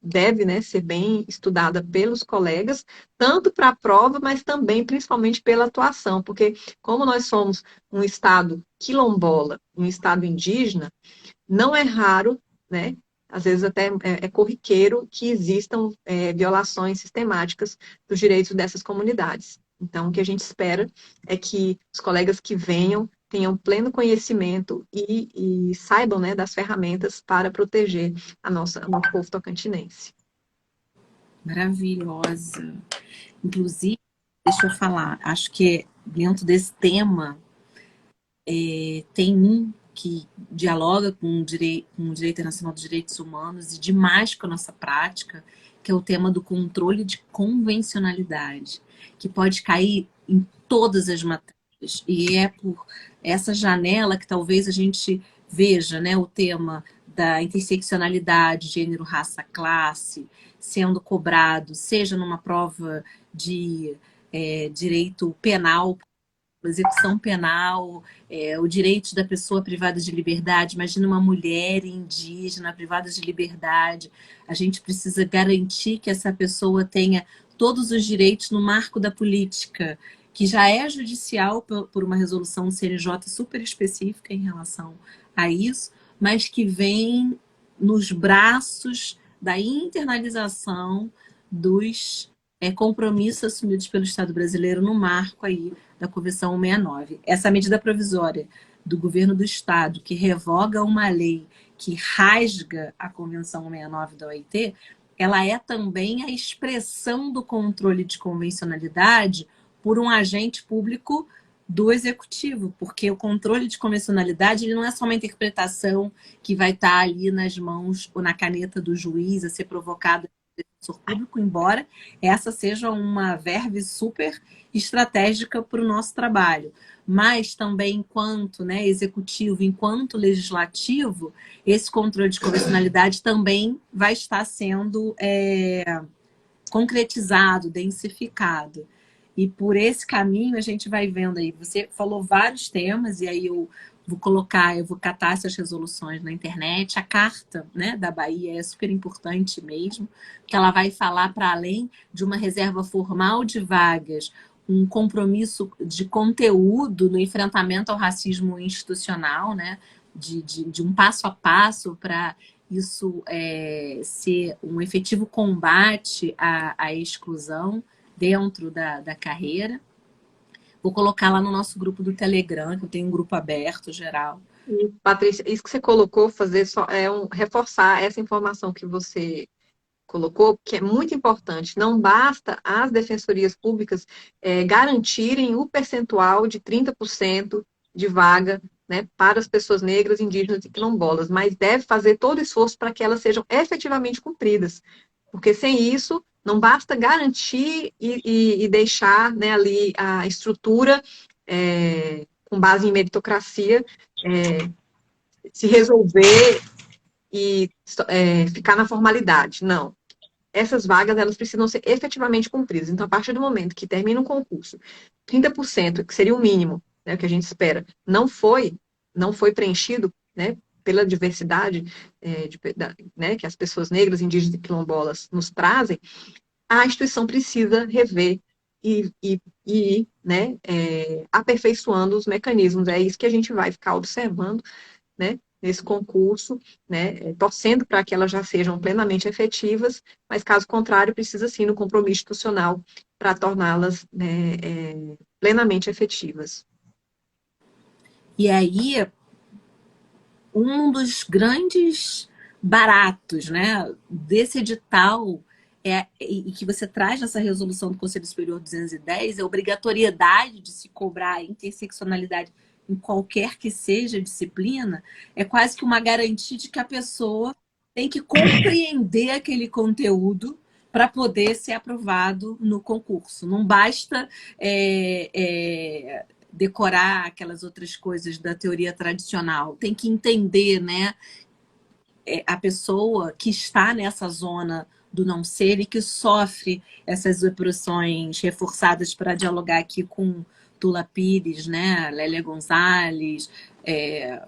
deve, né, ser bem estudada pelos colegas, tanto para a prova, mas também, principalmente, pela atuação, porque como nós somos um estado quilombola, um estado indígena, não é raro, né, às vezes até é corriqueiro que existam violações sistemáticas dos direitos dessas comunidades. Então, o que a gente espera é que os colegas que venham tenham pleno conhecimento e saibam, né, das ferramentas para proteger o nosso povo tocantinense. Maravilhosa. Inclusive, deixa eu falar, acho que dentro desse tema tem um que dialoga com o Direito Internacional dos Direitos Humanos e demais com a nossa prática, que é o tema do controle de convencionalidade, que pode cair em todas as matérias. E é por essa janela que talvez a gente veja, né, o tema da interseccionalidade, gênero, raça, classe, sendo cobrado, seja numa prova de direito penal, execução penal, o direito da pessoa privada de liberdade. Imagina uma mulher indígena privada de liberdade. A gente precisa garantir que essa pessoa tenha todos os direitos no marco da política, que já é judicial por uma resolução do CNJ super específica em relação a isso, mas que vem nos braços da internalização dos compromissos assumidos pelo Estado brasileiro no marco aí da Convenção 169. Essa medida provisória do governo do Estado, que revoga uma lei que rasga a Convenção 169 da OIT, ela é também a expressão do controle de convencionalidade por um agente público do executivo, porque o controle de convencionalidade ele não é só uma interpretação que vai estar ali nas mãos ou na caneta do juiz a ser provocada pelo defensor público, embora essa seja uma verve super estratégica para o nosso trabalho. Mas também, enquanto executivo, enquanto legislativo, esse controle de convencionalidade também vai estar sendo concretizado, densificado. E por esse caminho a gente vai vendo aí. Você falou vários temas, e aí eu vou catar essas resoluções na internet. A carta, né, da Bahia é super importante mesmo, que ela vai falar para além de uma reserva formal de vagas, um compromisso de conteúdo no enfrentamento ao racismo institucional, né, de um passo a passo para isso ser um efetivo combate à exclusão dentro da carreira. Vou colocar lá no nosso grupo do Telegram, que eu tenho um grupo aberto, geral. E, Patrícia, isso que você colocou, fazer só reforçar essa informação que você colocou, que é muito importante. Não basta as defensorias públicas garantirem o percentual de 30% de vaga, né, para as pessoas negras, indígenas e quilombolas, mas deve fazer todo o esforço para que elas sejam efetivamente cumpridas. Porque sem isso, não basta garantir e deixar, né, ali a estrutura com base em meritocracia se resolver e ficar na formalidade. Não. Essas vagas, elas precisam ser efetivamente cumpridas. Então, a partir do momento que termina um concurso, 30%, que seria o mínimo, né, que a gente espera, não foi preenchido, né, pela diversidade né, que as pessoas negras, indígenas e quilombolas nos trazem, a instituição precisa rever e né, aperfeiçoando os mecanismos. É isso que a gente vai ficar observando, né, nesse concurso, né, torcendo para que elas já sejam plenamente efetivas, mas caso contrário, precisa sim no compromisso institucional para torná-las, né, plenamente efetivas. E aí, um dos grandes baratos, né, desse edital e que você traz nessa resolução do Conselho Superior 210 é a obrigatoriedade de se cobrar a interseccionalidade em qualquer que seja a disciplina, é quase que uma garantia de que a pessoa tem que compreender aquele conteúdo para poder ser aprovado no concurso. Não basta decorar aquelas outras coisas da teoria tradicional. Tem que entender, né, a pessoa que está nessa zona do não ser e que sofre essas opressões reforçadas, para dialogar aqui com Tula Pires, né, Lélia Gonzalez,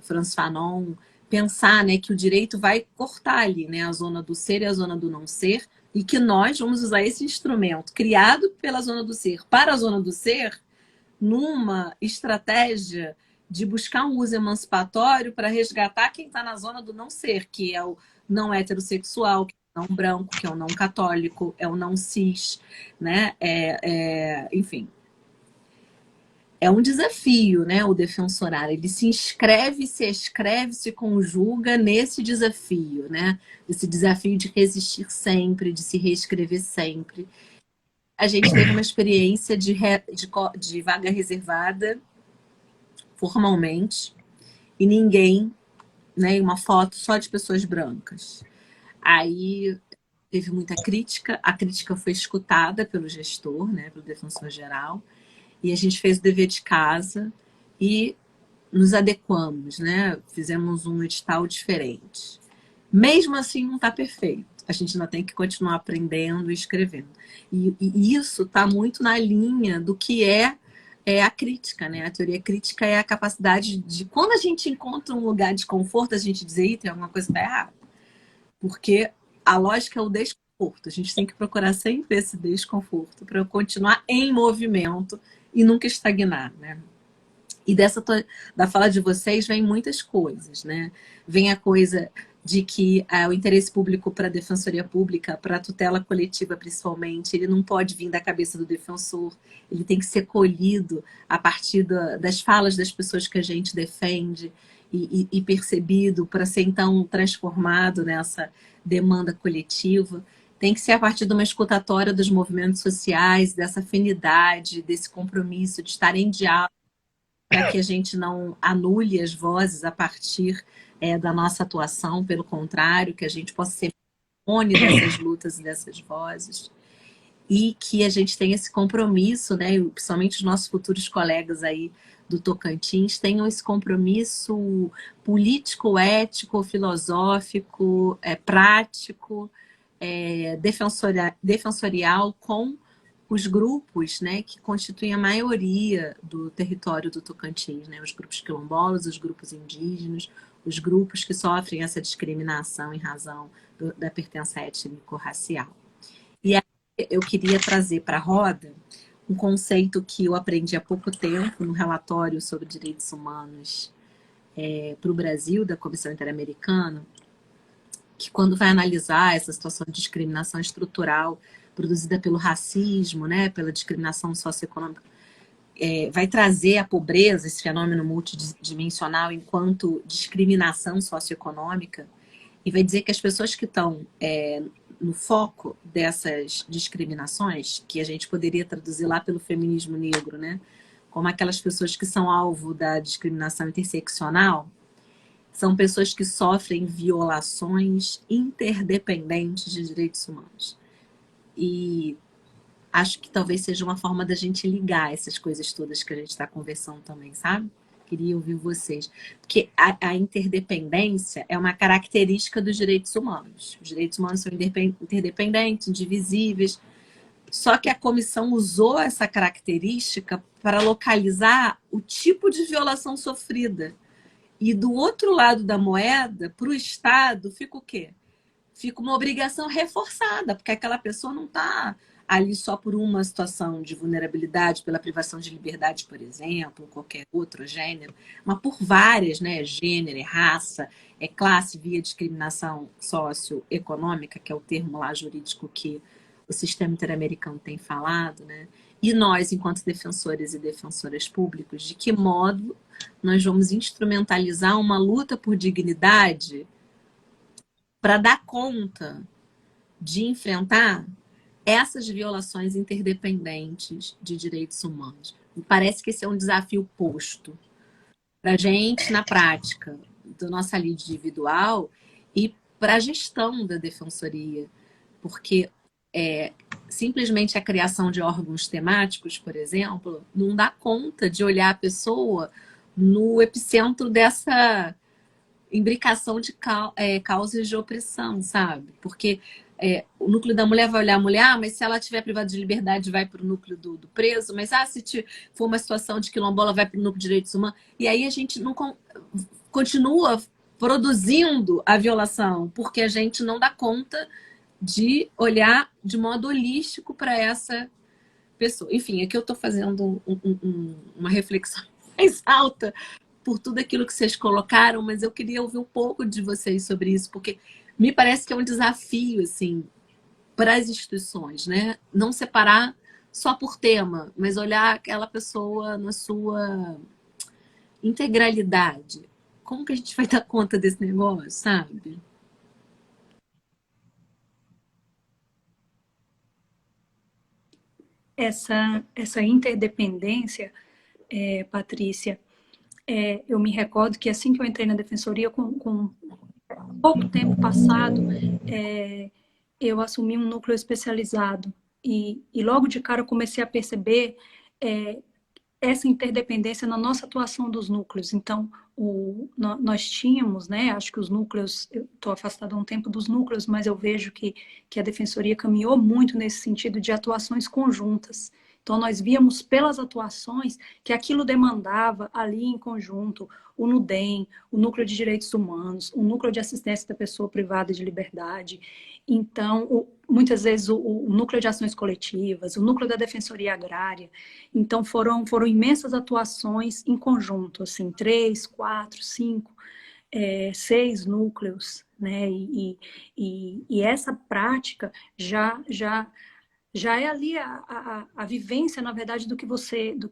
Franz Fanon, pensar, né, que o direito vai cortar ali, né, a zona do ser e a zona do não ser, e que nós vamos usar esse instrumento criado pela zona do ser para a zona do ser numa estratégia de buscar um uso emancipatório para resgatar quem está na zona do não ser, que é o não heterossexual, que é o não branco, que é o não católico, é o não cis, né? Enfim, é um desafio, né? O defensorar, ele se inscreve, se escreve, se conjuga nesse desafio, né? Esse desafio de resistir sempre, de se reescrever sempre. A gente teve uma experiência de vaga reservada formalmente e ninguém, né, uma foto só de pessoas brancas. Aí teve muita crítica, a crítica foi escutada pelo gestor, né, pelo defensor geral, e a gente fez o dever de casa e nos adequamos, né, fizemos um edital diferente. Mesmo assim, não está perfeito. A gente ainda tem que continuar aprendendo e escrevendo. E isso está muito na linha do que é a crítica, né? A teoria crítica é a capacidade de, quando a gente encontra um lugar de conforto, a gente dizer, tem alguma coisa que está errada. Porque a lógica é o desconforto. A gente tem que procurar sempre esse desconforto para continuar em movimento e nunca estagnar, né? E da fala de vocês vem muitas coisas, né? Vem a coisa de que o interesse público para a defensoria pública, para a tutela coletiva principalmente, ele não pode vir da cabeça do defensor, ele tem que ser colhido a partir das falas das pessoas que a gente defende e percebido para ser então transformado nessa demanda coletiva. Tem que ser a partir de uma escutatória dos movimentos sociais, dessa afinidade, desse compromisso de estar em diálogo, para que a gente não anule as vozes a partir da nossa atuação, pelo contrário, que a gente possa ser fone dessas lutas e dessas vozes, e que a gente tenha esse compromisso, né, principalmente os nossos futuros colegas aí do Tocantins tenham esse compromisso político, ético, filosófico, prático, defensorial com os grupos, né, que constituem a maioria do território do Tocantins, né, os grupos quilombolas, os grupos indígenas, os grupos que sofrem essa discriminação em razão da pertença étnico-racial. E aí eu queria trazer para a roda um conceito que eu aprendi há pouco tempo no relatório sobre direitos humanos para o Brasil, da Comissão Interamericana, que quando vai analisar essa situação de discriminação estrutural produzida pelo racismo, né, pela discriminação socioeconômica, vai trazer a pobreza, esse fenômeno multidimensional, enquanto discriminação socioeconômica, e vai dizer que as pessoas que estão no foco dessas discriminações, que a gente poderia traduzir lá pelo feminismo negro, né, como aquelas pessoas que são alvo da discriminação interseccional, são pessoas que sofrem violações interdependentes de direitos humanos. E acho que talvez seja uma forma da gente ligar essas coisas todas que a gente está conversando também, sabe? Queria ouvir vocês. Porque a interdependência é uma característica dos direitos humanos. Os direitos humanos são interdependentes, indivisíveis. Só que a comissão usou essa característica para localizar o tipo de violação sofrida. E do outro lado da moeda, para o Estado, fica o quê? Fica uma obrigação reforçada, porque aquela pessoa não está ali só por uma situação de vulnerabilidade, pela privação de liberdade, por exemplo, ou qualquer outro gênero, mas por várias, né? Gênero, raça, classe via discriminação socioeconômica, que é o termo lá jurídico que o sistema interamericano tem falado, né? E nós, enquanto defensores e defensoras públicos, de que modo nós vamos instrumentalizar uma luta por dignidade para dar conta de enfrentar essas violações interdependentes de direitos humanos. Me parece que esse é um desafio posto para a gente na prática da nossa lide individual e para a gestão da defensoria, porque simplesmente a criação de órgãos temáticos, por exemplo, não dá conta de olhar a pessoa no epicentro dessa imbricação de causas de opressão, sabe? Porque o núcleo da mulher vai olhar a mulher, mas se ela estiver privada de liberdade, vai para o núcleo do preso, mas se for uma situação de quilombola, vai para o núcleo de direitos humanos. E aí a gente não continua produzindo a violação, porque a gente não dá conta de olhar de modo holístico para essa pessoa. Enfim, aqui eu estou fazendo uma reflexão mais alta por tudo aquilo que vocês colocaram, mas eu queria ouvir um pouco de vocês sobre isso, porque me parece que é um desafio, assim, para as instituições, né? Não separar só por tema, mas olhar aquela pessoa na sua integralidade. Como que a gente vai dar conta desse negócio, sabe? Essa interdependência, Patrícia, eu me recordo que assim que eu entrei na defensoria, com pouco tempo passado, eu assumi um núcleo especializado e logo de cara eu comecei a perceber essa interdependência na nossa atuação dos núcleos. Então, nós tínhamos, né, acho que os núcleos, eu estou afastada há um tempo dos núcleos, mas eu vejo que a defensoria caminhou muito nesse sentido de atuações conjuntas. Então, nós víamos pelas atuações que aquilo demandava ali em conjunto o NUDEM, o Núcleo de Direitos Humanos, o Núcleo de Assistência da Pessoa Privada de Liberdade. Então, muitas vezes o Núcleo de Ações Coletivas, o Núcleo da Defensoria Agrária. Então, foram imensas atuações em conjunto, assim, 3, 4, 5, 6 núcleos, né? E essa prática já é ali a vivência, na verdade, do que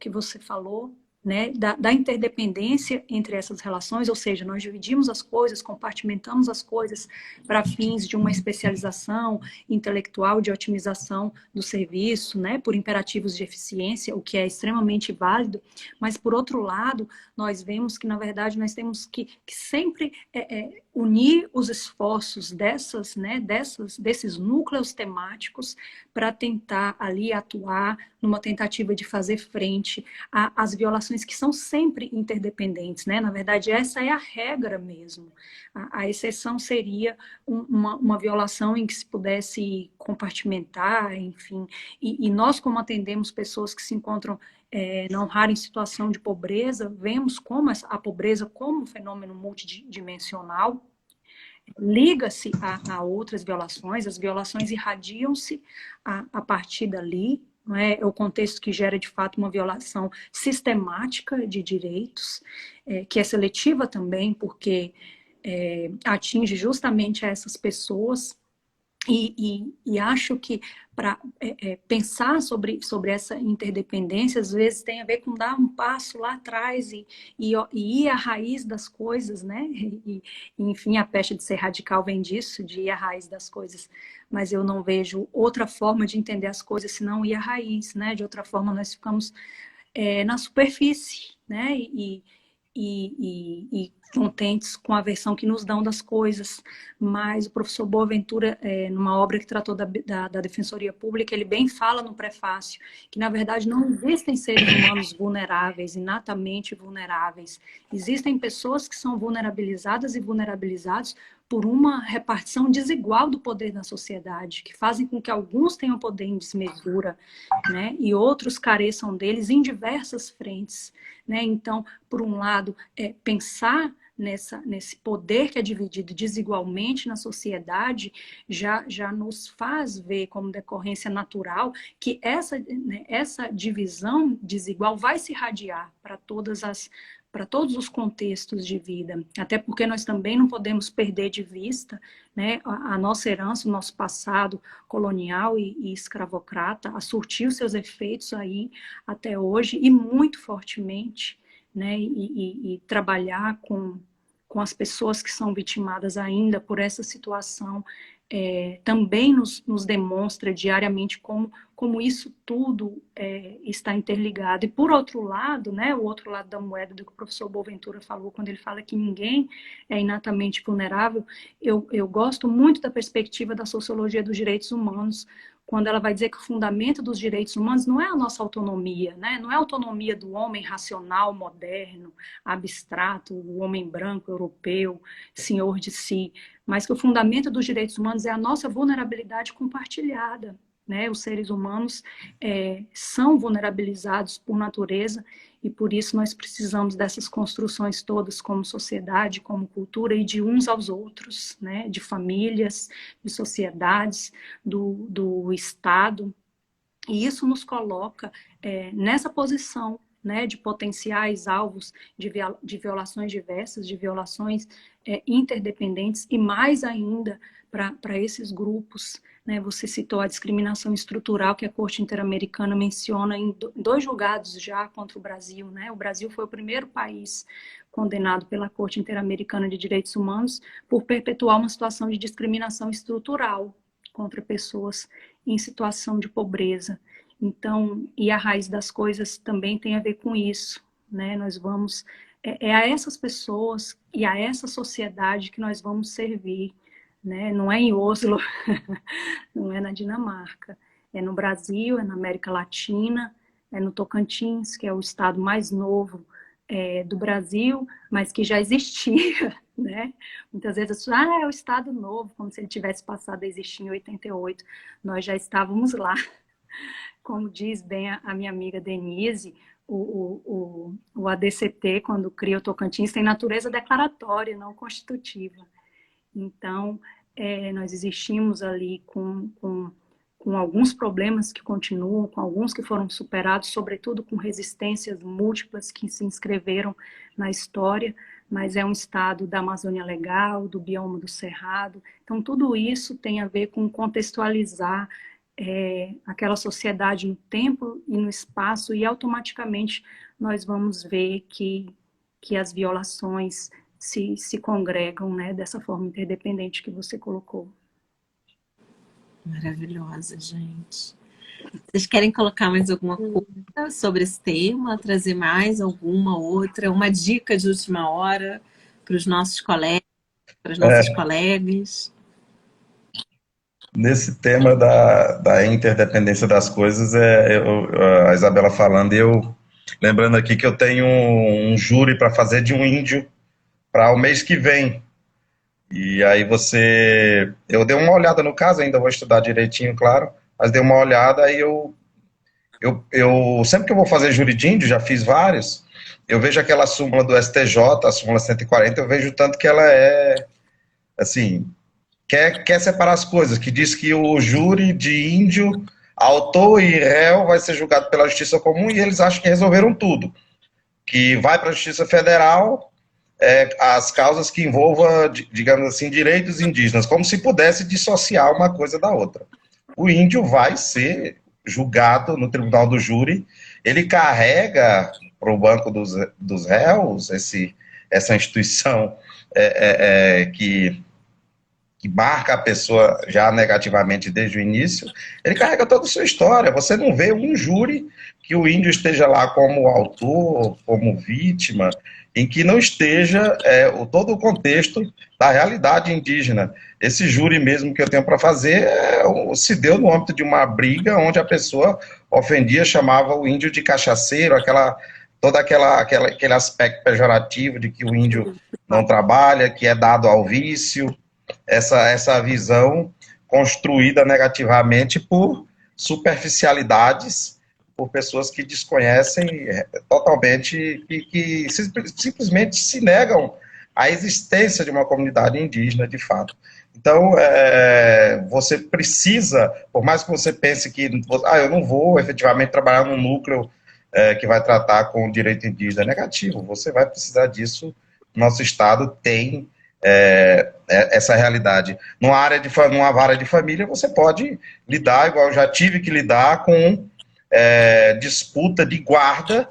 você falou, né? Da interdependência entre essas relações, ou seja, nós dividimos as coisas, compartimentamos as coisas para fins de uma especialização intelectual, de otimização do serviço, né? Por imperativos de eficiência, o que é extremamente válido, mas, por outro lado, nós vemos que, na verdade, nós temos que sempre unir os esforços desses núcleos temáticos para tentar ali atuar numa tentativa de fazer frente às violações que são sempre interdependentes, né? Na verdade, essa é a regra mesmo. A exceção seria uma violação em que se pudesse compartimentar, enfim. E nós, como atendemos pessoas que se encontram não raro em situação de pobreza, vemos como a pobreza como um fenômeno multidimensional liga-se a outras violações, as violações irradiam-se a partir dali, não é? É o contexto que gera, de fato, uma violação sistemática de direitos, que é seletiva também, porque atinge justamente essas pessoas. E acho que para pensar sobre essa interdependência, às vezes tem a ver com dar um passo lá atrás e ir à raiz das coisas, né? Enfim, a peste de ser radical vem disso, de ir à raiz das coisas. Mas eu não vejo outra forma de entender as coisas senão ir à raiz, né? De outra forma, nós ficamos na superfície, né? E contentes com a versão que nos dão das coisas. Mas o professor Boaventura, numa obra que tratou da Defensoria Pública, ele bem fala no prefácio que, na verdade, não existem seres humanos vulneráveis, inatamente vulneráveis. Existem pessoas que são vulnerabilizadas e vulnerabilizados por uma repartição desigual do poder na sociedade, que fazem com que alguns tenham poder em desmesura, né, e outros careçam deles em diversas frentes, né? Então, por um lado, pensar nesse poder que é dividido desigualmente na sociedade já nos faz ver como decorrência natural que essa divisão desigual vai se irradiar para todos os contextos de vida, até porque nós também não podemos perder de vista, né, a nossa herança, o nosso passado colonial e escravocrata, a surtir os seus efeitos aí até hoje e muito fortemente, né, e trabalhar com as pessoas que são vitimadas ainda por essa situação, também nos demonstra diariamente como isso tudo está interligado. E por outro lado, né, o outro lado da moeda do que o professor Boaventura falou, quando ele fala que ninguém é inatamente vulnerável, eu gosto muito da perspectiva da sociologia dos direitos humanos, quando ela vai dizer que o fundamento dos direitos humanos não é a nossa autonomia, né? Não é a autonomia do homem racional, moderno, abstrato, o homem branco, europeu, senhor de si, mas que o fundamento dos direitos humanos é a nossa vulnerabilidade compartilhada, né? Os seres humanos são vulnerabilizados por natureza e por isso nós precisamos dessas construções todas como sociedade, como cultura e de uns aos outros, né? De famílias, de sociedades, do Estado. E isso nos coloca nessa posição, né, de potenciais alvos de violações diversas, de violações interdependentes e mais ainda para esses grupos, né? Você citou a discriminação estrutural que a Corte Interamericana menciona em 2 julgados já contra o Brasil, né? O Brasil foi o primeiro país condenado pela Corte Interamericana de Direitos Humanos por perpetuar uma situação de discriminação estrutural contra pessoas em situação de pobreza. Então, e a raiz das coisas também tem a ver com isso, né? Nós vamos, a essas pessoas e a essa sociedade que nós vamos servir, né? Não é em Oslo, não é na Dinamarca, é no Brasil, é na América Latina, é no Tocantins, que é o estado mais novo do Brasil, mas que já existia, né? Muitas vezes, é o estado novo, como se ele tivesse passado a existir em 88, nós já estávamos lá. Como diz bem a minha amiga Denise, o ADCT, quando cria o Tocantins, tem natureza declaratória, não constitutiva. Então, nós existimos ali com alguns problemas que continuam, com alguns que foram superados, sobretudo com resistências múltiplas que se inscreveram na história, mas é um estado da Amazônia Legal, do bioma do Cerrado. Então, tudo isso tem a ver com contextualizar aquela sociedade no tempo e no espaço, e automaticamente nós vamos ver que as violações se congregam, né, dessa forma interdependente que você colocou. Maravilhosa, gente. Vocês querem colocar mais alguma coisa sobre esse tema? Trazer mais alguma outra? Uma dica de última hora para os nossos colegas? para as nossas colegas. Nesse tema da interdependência das coisas, a Isabela falando, e eu lembrando aqui que eu tenho um júri para fazer de um índio para o mês que vem. E aí eu dei uma olhada no caso, ainda vou estudar direitinho, claro, mas dei uma olhada e eu sempre que eu vou fazer júri de índio, já fiz vários, eu vejo aquela súmula do STJ, a súmula 140, eu vejo tanto que ela assim, quer separar as coisas, que diz que o júri de índio, autor e réu vai ser julgado pela justiça comum e eles acham que resolveram tudo. Que vai para a Justiça Federal as causas que envolvam, digamos assim, direitos indígenas, como se pudesse dissociar uma coisa da outra. O índio vai ser julgado no tribunal do júri, ele carrega para o banco dos réus essa instituição que marca a pessoa já negativamente desde o início, ele carrega toda a sua história. Você não vê um júri que o índio esteja lá como autor, como vítima, em que não esteja todo o contexto da realidade indígena. Esse júri mesmo que eu tenho para fazer se deu no âmbito de uma briga onde a pessoa ofendia, chamava o índio de cachaceiro, todo aquele aspecto pejorativo de que o índio não trabalha, que é dado ao vício, essa visão construída negativamente por superficialidades, por pessoas que desconhecem totalmente, que simplesmente se negam à existência de uma comunidade indígena, de fato. Então, você precisa, por mais que você pense que eu não vou efetivamente trabalhar num núcleo que vai tratar com o direito indígena, é negativo, você vai precisar disso. Nosso Estado tem essa realidade. Numa vara de família, você pode lidar, igual eu já tive que lidar com disputa de guarda,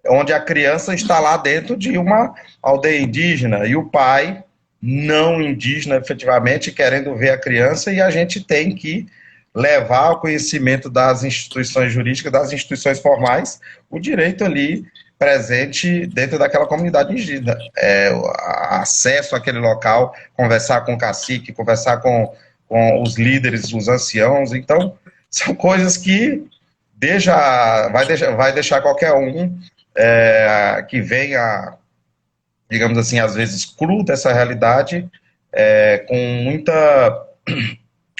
onde a criança está lá dentro de uma aldeia indígena e o pai não indígena, efetivamente, querendo ver a criança, e a gente tem que levar ao conhecimento das instituições jurídicas, das instituições formais, o direito ali presente dentro daquela comunidade indígena. Acesso àquele local, conversar com o cacique, conversar com os líderes, os anciãos. Então, são coisas que vai deixar qualquer um que venha, digamos assim, às vezes cru dessa realidade, com muita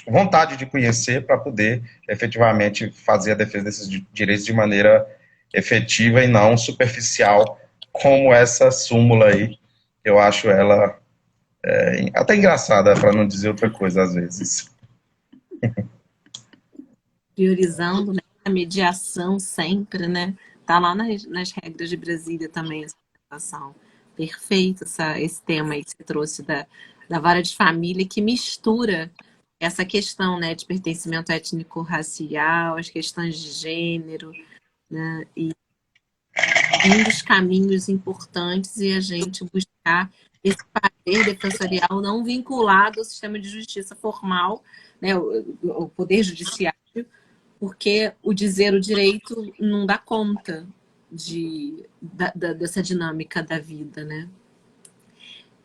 vontade de conhecer para poder efetivamente fazer a defesa desses direitos de maneira efetiva e não superficial, como essa súmula aí. Eu acho ela até engraçada, para não dizer outra coisa às vezes. Priorizando, né, a mediação sempre, né? Tá lá nas regras de Brasília também essa situação. Perfeito esse tema aí que você trouxe da vara de família, que mistura essa questão, né, de pertencimento étnico-racial, as questões de gênero, né, e um dos caminhos importantes é a gente buscar esse poder defensorial não vinculado ao sistema de justiça formal, né, o poder judiciário, porque o dizer o direito não dá conta dessa dinâmica da vida, né?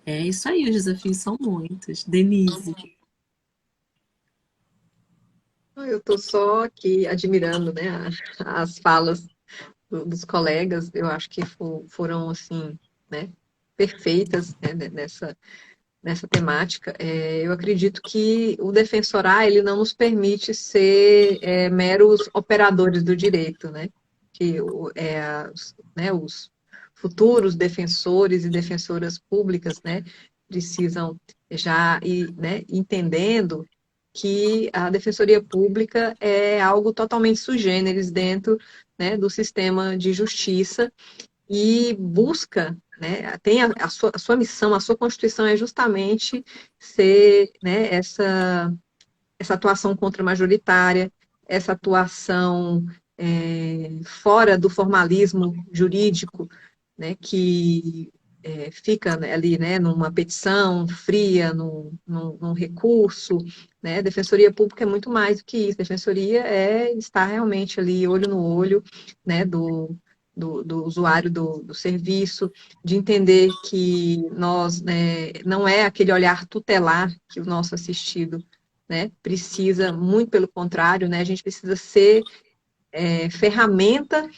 É isso aí, os desafios são muitos. Denise. Eu estou só aqui admirando, né, as falas dos colegas. Eu acho que foram, assim, né, perfeitas, né, nessa temática. Eu acredito que o defensorar, ele não nos permite ser meros operadores do direito, né, que os futuros defensores e defensoras públicas, né, precisam já ir, né, entendendo que a defensoria pública é algo totalmente sui generis dentro, né, do sistema de justiça e busca, né, tem a sua missão, a sua constituição é justamente ser, né, essa atuação contra-majoritária, essa atuação fora do formalismo jurídico, né, que fica ali, né, numa petição fria, num recurso, né? Defensoria pública é muito mais do que isso. Defensoria é estar realmente ali, olho no olho, né, do usuário do serviço, de entender que nós, né, não é aquele olhar tutelar que o nosso assistido, né, precisa, muito pelo contrário, né, a gente precisa ser ferramenta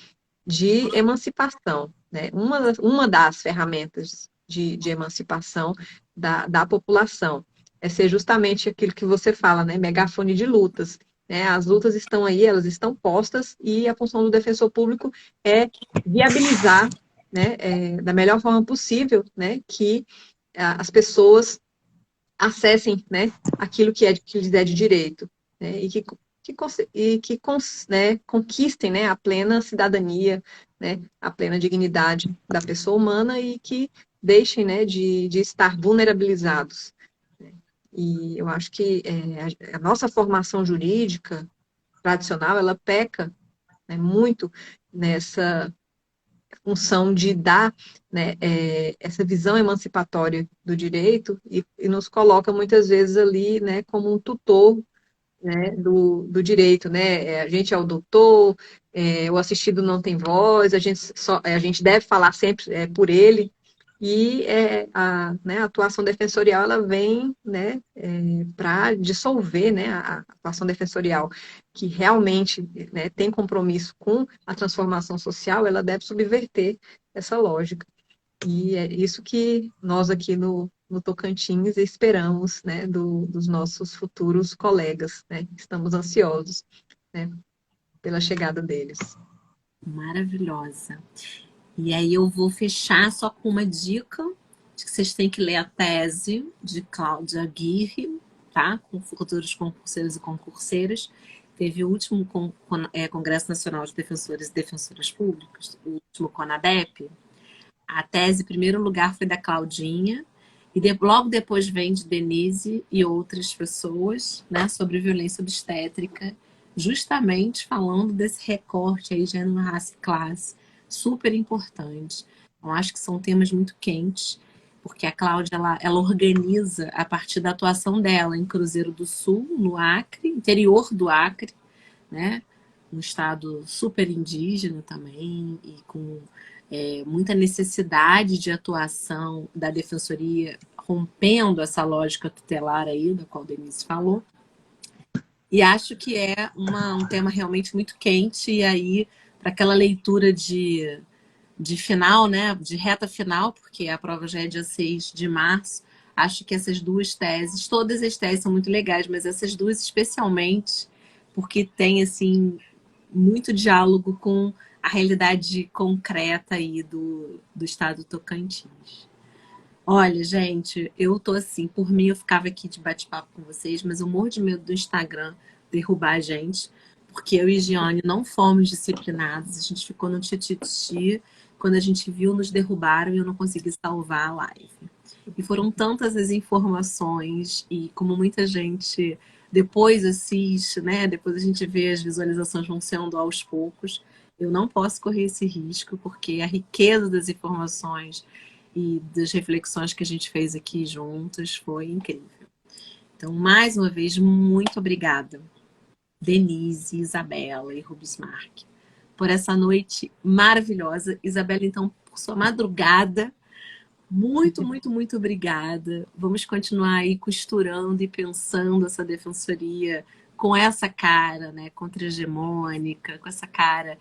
de emancipação, né? Uma das ferramentas de emancipação da população é ser justamente aquilo que você fala, né? Megafone de lutas. Né? As lutas estão aí, elas estão postas, e a função do defensor público é viabilizar, né, da melhor forma possível, né, que as pessoas acessem, né, aquilo que lhes é de direito, né, né, conquistem, né, a plena cidadania, né, a plena dignidade da pessoa humana, e que deixem, né, de estar vulnerabilizados. Né. E eu acho que a nossa formação jurídica tradicional, ela peca, né, muito nessa função de dar, né, essa visão emancipatória do direito, e nos coloca muitas vezes ali, né, como um tutor, né, do direito, né? A gente é o doutor, o assistido não tem voz, a gente deve falar sempre por ele. E né, a atuação defensorial, ela vem, né, para dissolver, né, a atuação defensorial, que realmente, né, tem compromisso com a transformação social, ela deve subverter essa lógica. E é isso que nós aqui no Tocantins esperamos, né, dos nossos futuros colegas, né? Estamos ansiosos, né, pela chegada deles. Maravilhosa. E aí eu vou fechar só com uma dica de que vocês têm que ler a tese de Cláudia Aguirre, tá? Com futuros concurseiros e concurseiras. Teve o último Congresso Nacional de Defensores e Defensoras Públicas, o último CONADEP. A tese, em primeiro lugar, foi da Claudinha, e logo depois vem de Denise e outras pessoas, né, sobre violência obstétrica, justamente falando desse recorte aí, gênero, raça e classe, super importante. Eu acho que são temas muito quentes, porque a Cláudia, ela organiza a partir da atuação dela em Cruzeiro do Sul, no Acre, interior do Acre, né, um estado super indígena também, e com muita necessidade de atuação da defensoria, rompendo essa lógica tutelar aí, da qual a Denise falou. E acho que é um tema realmente muito quente, e aí, para aquela leitura de final, né, de reta final, porque a prova já é dia 6 de março, acho que essas duas teses, todas as teses são muito legais, mas essas duas especialmente, porque tem, assim, muito diálogo com a realidade concreta aí do estado do Tocantins. Olha, gente, eu tô assim, por mim eu ficava aqui de bate-papo com vocês, mas eu morro de medo do Instagram derrubar a gente, porque eu e Giane não fomos disciplinados, a gente ficou no tititi, quando a gente viu, nos derrubaram e eu não consegui salvar a live. E foram tantas as informações, e como muita gente depois assiste, né? Depois a gente vê as visualizações vão sendo aos poucos. Eu não posso correr esse risco, porque a riqueza das informações e das reflexões que a gente fez aqui juntas foi incrível. Então, mais uma vez, muito obrigada, Denise, Isabela e Rubens Mark, por essa noite maravilhosa. Isabela, então, por sua madrugada, muito, muito, muito obrigada. Vamos continuar aí costurando e pensando essa defensoria com essa cara, né, contra-hegemônica, com essa cara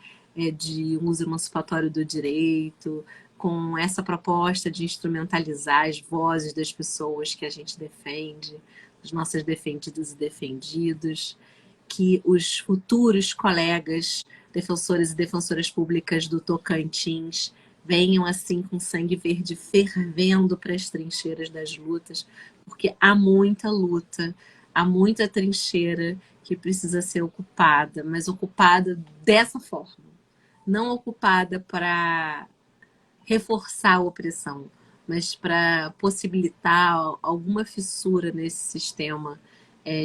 de um uso emancipatório do direito, com essa proposta de instrumentalizar as vozes das pessoas que a gente defende, dos nossos defendidos e defendidos, que os futuros colegas defensores e defensoras públicas do Tocantins venham assim com sangue verde fervendo para as trincheiras das lutas, porque há muita luta, há muita trincheira que precisa ser ocupada, mas ocupada dessa forma, não ocupada para reforçar a opressão, mas para possibilitar alguma fissura nesse sistema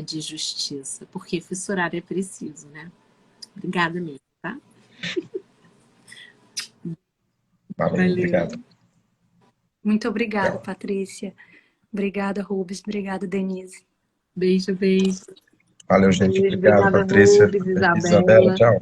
de justiça, porque fissurar é preciso, né? Obrigada mesmo, tá? Valeu, obrigado. Muito obrigada, Patrícia. Obrigada, Rubens. Obrigada, Denise. Beijo, beijo. Valeu, gente. Obrigado, Obrigada, Patrícia. Rubens, Isabela, Isabela. tchau.